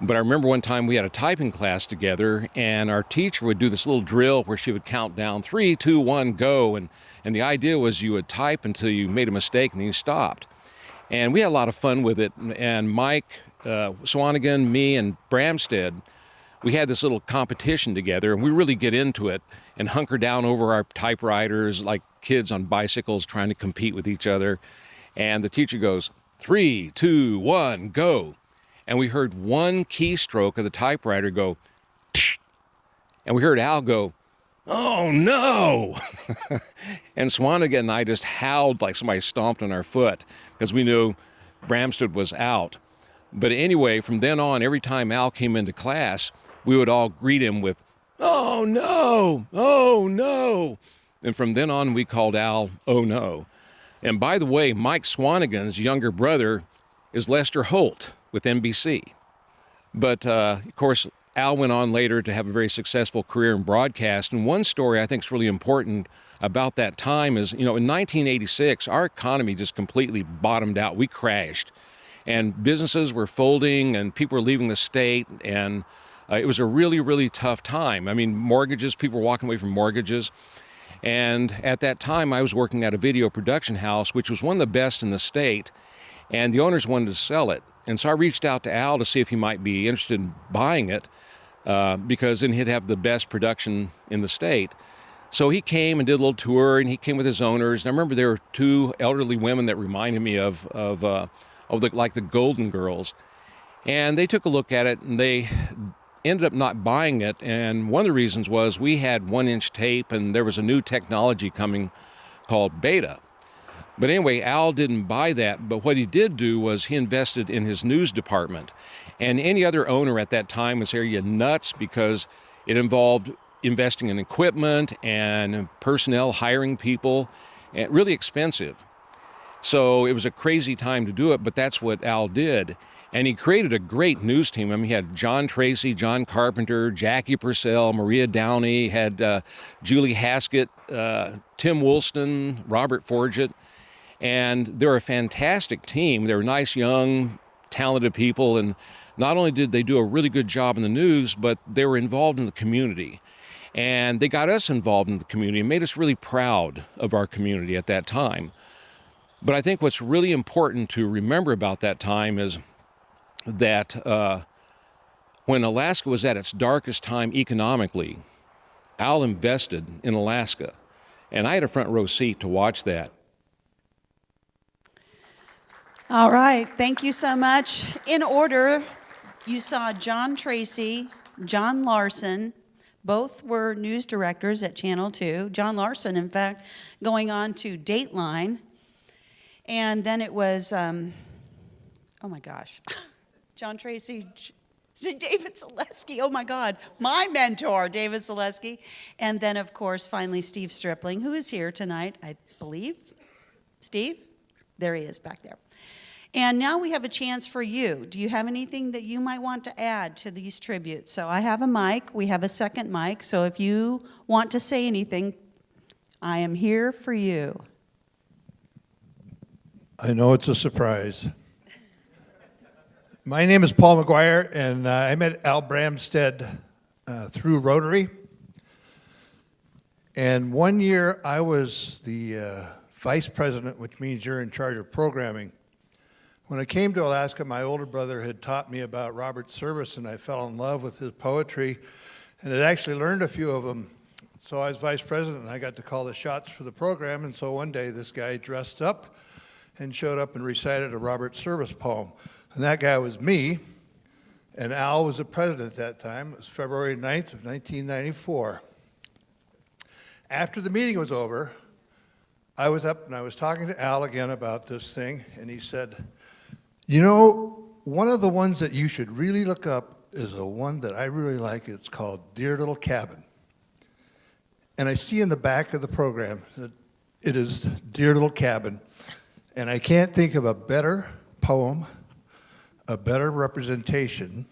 [SPEAKER 20] But I remember one time we had a typing class together, and our teacher would do this little drill where she would count down 3, 2, 1, go, and the idea was you would type until you made a mistake and then you stopped. And we had a lot of fun with it, and Mike Swanigan, me, and Bramstedt, we had this little competition together, and we really get into it and hunker down over our typewriters like kids on bicycles trying to compete with each other. And the teacher goes, 3, 2, 1, go. And we heard one keystroke of the typewriter go, tsh, and we heard Al go, oh no! And Swanigan and I just howled like somebody stomped on our foot because we knew Bramstedt was out. But anyway, from then on, every time Al came into class, we would all greet him with, oh no, oh no. And from then on, we called Al, oh no. And by the way, Mike Swanigan's younger brother is Lester Holt with NBC. But of course, Al went on later to have a very successful career in broadcast. And one story I think is really important about that time is, in 1986, our economy just completely bottomed out. We crashed. And businesses were folding and people were leaving the state. And it was a really, really tough time. I mean, mortgages, people were walking away from mortgages. And at that time, I was working at a video production house, which was one of the best in the state. And the owners wanted to sell it. And so I reached out to Al to see if he might be interested in buying it, because then he'd have the best production in the state. So he came and did a little tour, and he came with his owners. And I remember there were two elderly women that reminded me of like the Golden Girls. And they took a look at it, and they ended up not buying it. And one of the reasons was we had 1-inch tape, and there was a new technology coming called Beta. But anyway, Al didn't buy that, but what he did do was he invested in his news department. And any other owner at that time was are you nuts, because it involved investing in equipment and personnel, hiring people, and really expensive. So it was a crazy time to do it, but that's what Al did. And he created a great news team. I mean, he had John Tracy, John Carpenter, Jackie Purcell, Maria Downey, had Julie Haskett, Tim Woolston, Robert Forget. And they're a fantastic team. They're nice, young, talented people. And not only did they do a really good job in the news, but they were involved in the community. And they got us involved in the community and made us really proud of our community at that time. But I think what's really important to remember about that time is that when Alaska was at its darkest time economically, Al invested in Alaska. And I had a front row seat to watch that.
[SPEAKER 1] All right, thank you so much. In order, you saw John Tracy, John Larson. Both were news directors at Channel 2. John Larson, in fact, going on to Dateline. And then it was, oh my gosh, John Tracy, David Zaleski, oh my God, my mentor, David Zaleski. And then, of course, finally, Steve Stripling, who is here tonight, I believe. Steve? There he is back there. And now we have a chance for you. Do you have anything that you might want to add to these tributes? So I have a mic. We have a second mic. So if you want to say anything, I am here for you.
[SPEAKER 21] I know it's a surprise. My name is Paul McGuire, and I met Al Bramstedt through Rotary. And one year I was the vice president, which means you're in charge of programming. When I came to Alaska, my older brother had taught me about Robert Service, and I fell in love with his poetry, and had actually learned a few of them. So I was vice president, and I got to call the shots for the program, and so one day this guy dressed up and showed up and recited a Robert Service poem. And that guy was me, and Al was the president at that time. It was February 9th of 1994. After the meeting was over, I was up and I was talking to Al again about this thing, and he said, you know, one of the ones that you should really look up is a one that I really like. It's called Dear Little Cabin. And I see in the back of the program that it is Dear Little Cabin. And I can't think of a better poem, a better representation.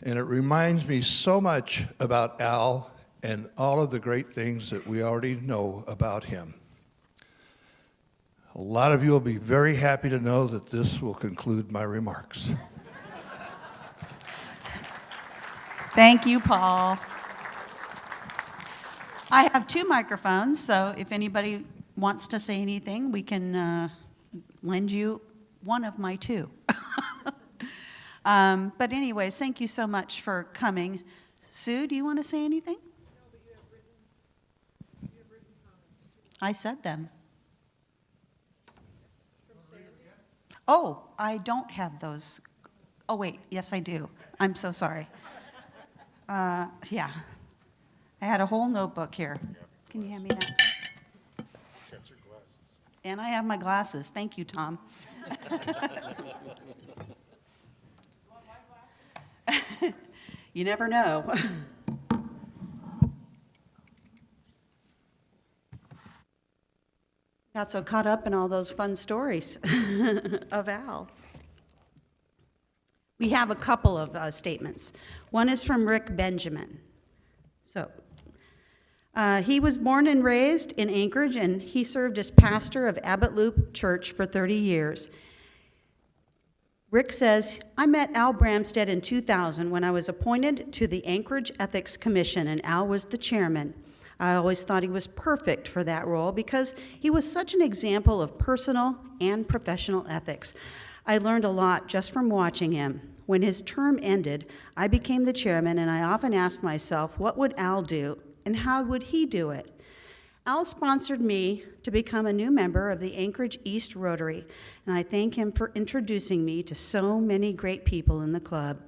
[SPEAKER 21] And it reminds me so much about Al and all of the great things that we already know about him. A lot of you will be very happy to know that this will conclude my remarks.
[SPEAKER 1] Thank you, Paul. I have two microphones, so if anybody wants to say anything, we can lend you one of my two. But anyways, thank you so much for coming. Sue, do you want to say anything? No, but you have written comments too. I said them. Oh, I don't have those. Oh, wait, yes, I do. I'm so sorry. Yeah. I had a whole notebook here. Can you hand me that? And I have my glasses. Thank you, Tom. You never know. Got so caught up in all those fun stories of Al. We have a couple of statements. One is from Rick Benjamin. So, he was born and raised in Anchorage, and he served as pastor of Abbott Loop Church for 30 years. Rick says, I met Al Bramstedt in 2000 when I was appointed to the Anchorage Ethics Commission, and Al was the chairman. I always thought he was perfect for that role because he was such an example of personal and professional ethics. I learned a lot just from watching him. When his term ended, I became the chairman, and I often asked myself, what would Al do And how would he do it? Al sponsored me to become a new member of the Anchorage East Rotary, and I thank him for introducing me to so many great people in the club.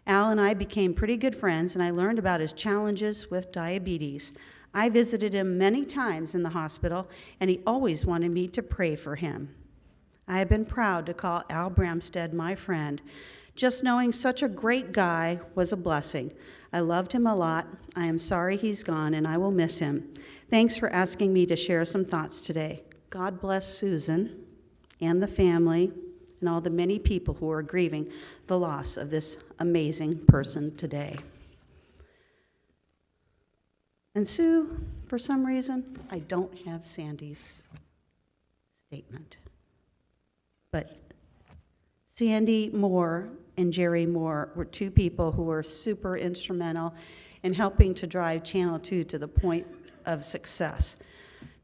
[SPEAKER 1] Al and I became pretty good friends, and I learned about his challenges with diabetes. I visited him many times in the hospital, and he always wanted me to pray for him. I have been proud to call Al Bramstedt my friend. Just knowing such a great guy was a blessing. I loved him a lot. I am sorry he's gone, and I will miss him. Thanks for asking me to share some thoughts today. God bless Susan and the family and all the many people who are grieving the loss of this amazing person today. And Sue, for some reason, I don't have Sandy's statement. But Sandy Moore and Jerry Moore were two people who were super instrumental in helping to drive Channel 2 to the point of success.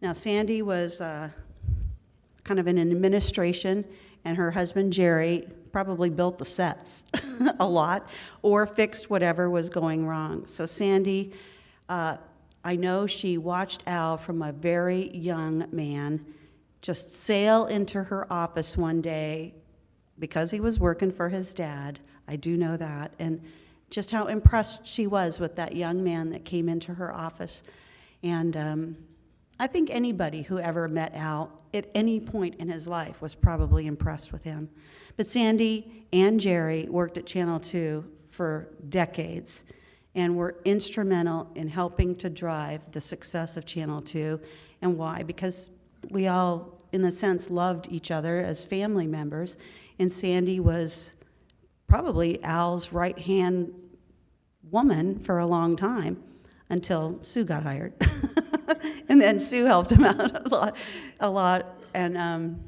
[SPEAKER 1] Now, Sandy was kind of in an administration, and her husband, Jerry, probably built the sets a lot or fixed whatever was going wrong. So Sandy, I know she watched Al from a very young man just sail into her office one day because he was working for his dad. I do know that. And just how impressed she was with that young man that came into her office. And I think anybody who ever met Al at any point in his life was probably impressed with him. But Sandy and Jerry worked at Channel 2 for decades and were instrumental in helping to drive the success of Channel 2. And why? Because we all, in a sense, loved each other as family members, and Sandy was probably Al's right-hand woman for a long time until Sue got hired. And then Sue helped him out a lot. And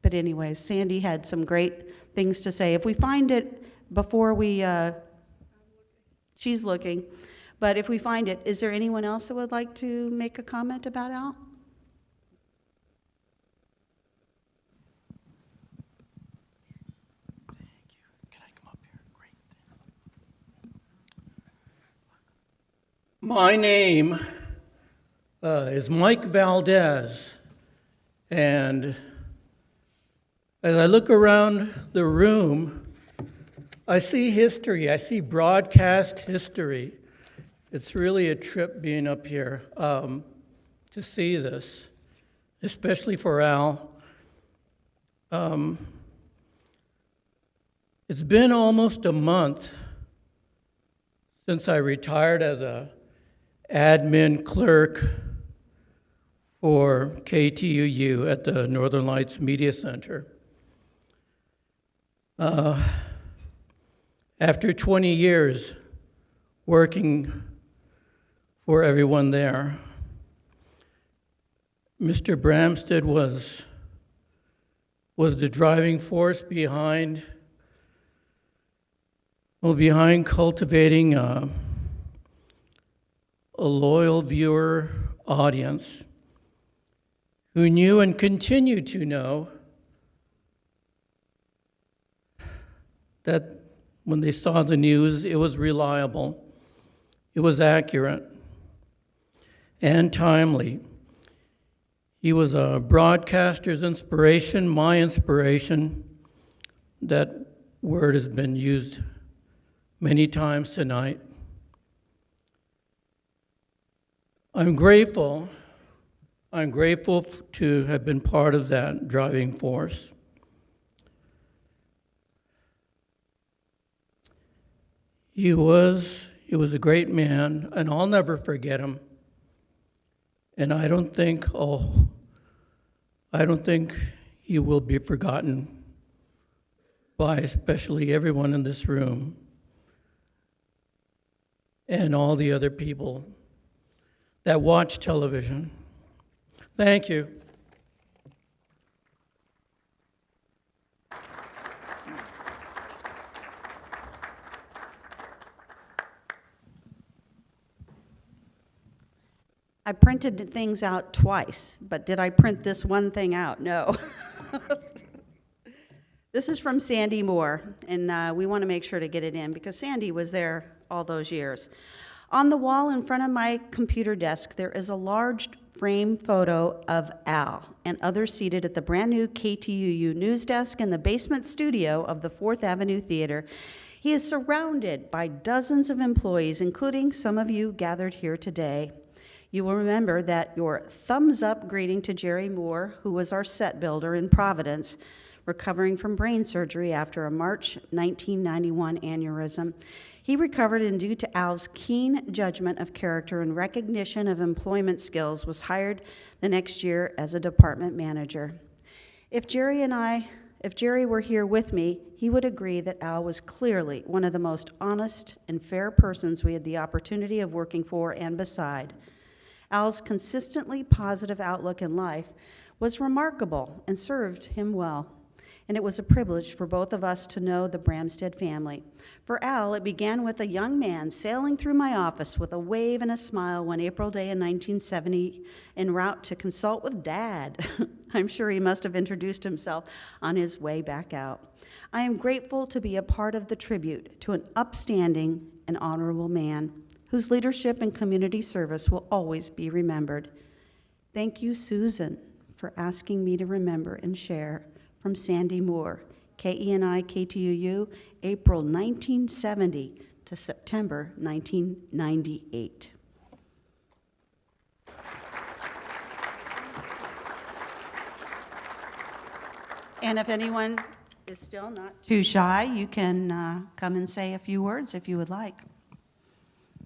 [SPEAKER 1] but anyways, Sandy had some great things to say. If we find it before we, she's looking, but if we find it, is there anyone else that would like to make a comment about Al?
[SPEAKER 4] My name is Mike Valdez, and as I look around the room, I see history. I see broadcast history. It's really a trip being up here to see this, especially for Al. It's been almost a month since I retired as a admin clerk for KTUU at the Northern Lights Media Center. After 20 years working for everyone there, Mr. Bramstedt was the driving force behind cultivating a loyal viewer audience who knew and continued to know that when they saw the news, it was reliable, it was accurate, and timely. He was a broadcaster's inspiration, my inspiration. That word has been used many times tonight. I'm grateful to have been part of that driving force. He was a great man, and I'll never forget him. And I don't think he will be forgotten by especially everyone in this room and all the other people that watch television. Thank you.
[SPEAKER 1] I printed things out twice, but did I print this one thing out? No. This is from Sandy Moore, and we want to make sure to get it in because Sandy was there all those years. On the wall in front of my computer desk, there is a large frame photo of Al and others seated at the brand new KTUU news desk in the basement studio of the 4th Avenue Theater. He is surrounded by dozens of employees, including some of you gathered here today. You will remember that your thumbs up greeting to Jerry Moore, who was our set builder in Providence, recovering from brain surgery after a March 1991 aneurysm. He recovered and, due to Al's keen judgment of character and recognition of employment skills, was hired the next year as a department manager. If Jerry were here with me, he would agree that Al was clearly one of the most honest and fair persons we had the opportunity of working for and beside. Al's consistently positive outlook in life was remarkable and served him well. And it was a privilege for both of us to know the Bramstedt family. For Al, it began with a young man sailing through my office with a wave and a smile one April day in 1970 en route to consult with Dad. I'm sure he must have introduced himself on his way back out. I am grateful to be a part of the tribute to an upstanding and honorable man whose leadership and community service will always be remembered. Thank you, Susan, for asking me to remember and share. From Sandy Moore, KENI KTUU, April 1970 to September 1998. And if anyone is still not too shy, you can come and say a few words if you would like.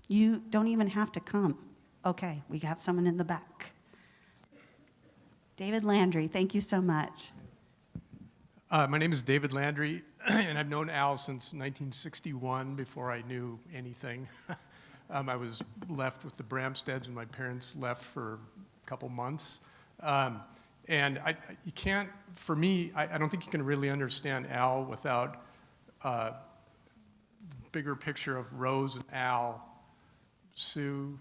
[SPEAKER 1] You don't even have to come. Okay, we have someone in the back. David Landry, thank you so much.
[SPEAKER 5] My name is David Landry, and I've known Al since 1961, before I knew anything. I was left with the Bramstedts, and my parents left for a couple months. And you can't, for me, I don't think you can really understand Al without the bigger picture of Rose and Al, Sue,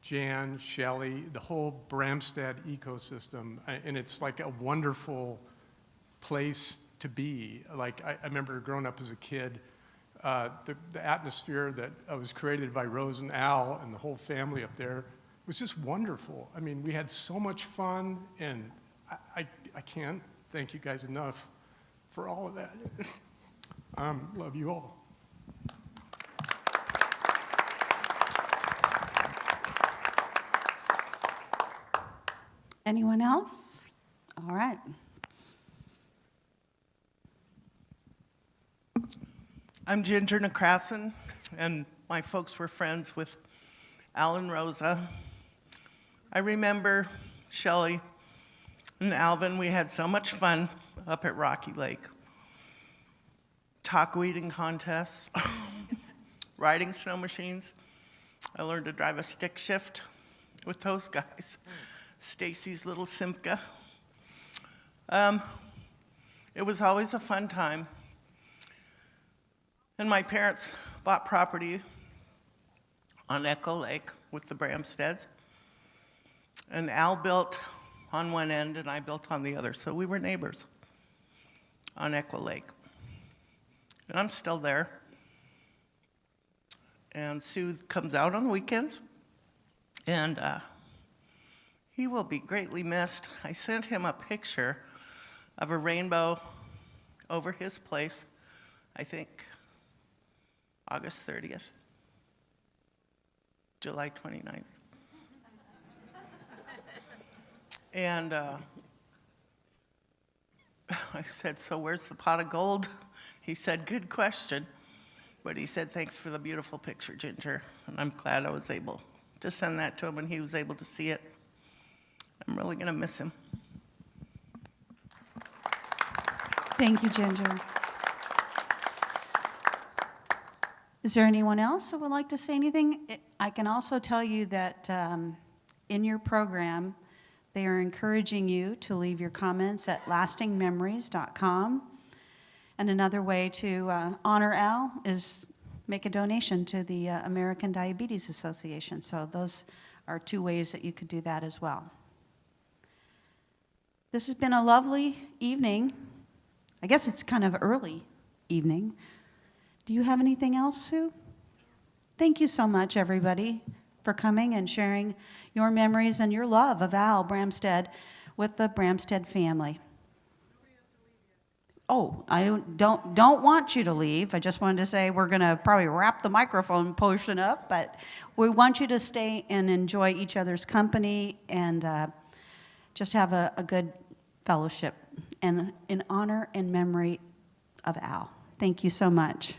[SPEAKER 5] Jan, Shelley, the whole Bramstedt ecosystem. And it's like a wonderful place to be. Like, I remember growing up as a kid, the atmosphere that was created by Rose and Al and the whole family up there was just wonderful. I mean, we had so much fun, and I can't thank you guys enough for all of that. Love you all.
[SPEAKER 1] Anyone else? All right.
[SPEAKER 22] I'm Ginger Necrason, and my folks were friends with Al and Rosa. I remember Shelley and Alvin. We had so much fun up at Rocky Lake. Taco eating contests, riding snow machines. I learned to drive a stick shift with those guys. Stacy's little Simca. It was always a fun time. And my parents bought property on Echo Lake with the Bramstedts. And Al built on one end and I built on the other. So we were neighbors on Echo Lake. And I'm still there. And Sue comes out on the weekends. And he will be greatly missed. I sent him a picture of a rainbow over his place, I think August 30th, July 29th. And I said, so where's the pot of gold? He said, good question. But he said, thanks for the beautiful picture, Ginger. And I'm glad I was able to send that to him and he was able to see it. I'm really going to miss him.
[SPEAKER 1] Thank you, Ginger. Is there anyone else that would like to say anything? I can also tell you that in your program, they are encouraging you to leave your comments at lastingmemories.com. And another way to honor Al is make a donation to the American Diabetes Association. So those are two ways that you could do that as well. This has been a lovely evening. I guess it's kind of early evening. Do you have anything else, Sue? Thank you so much, everybody, for coming and sharing your memories and your love of Al Bramstedt with the Bramstedt family. Oh, I don't want you to leave. I just wanted to say we're going to probably wrap the microphone portion up, but we want you to stay and enjoy each other's company and just have a good fellowship and in honor and memory of Al. Thank you so much.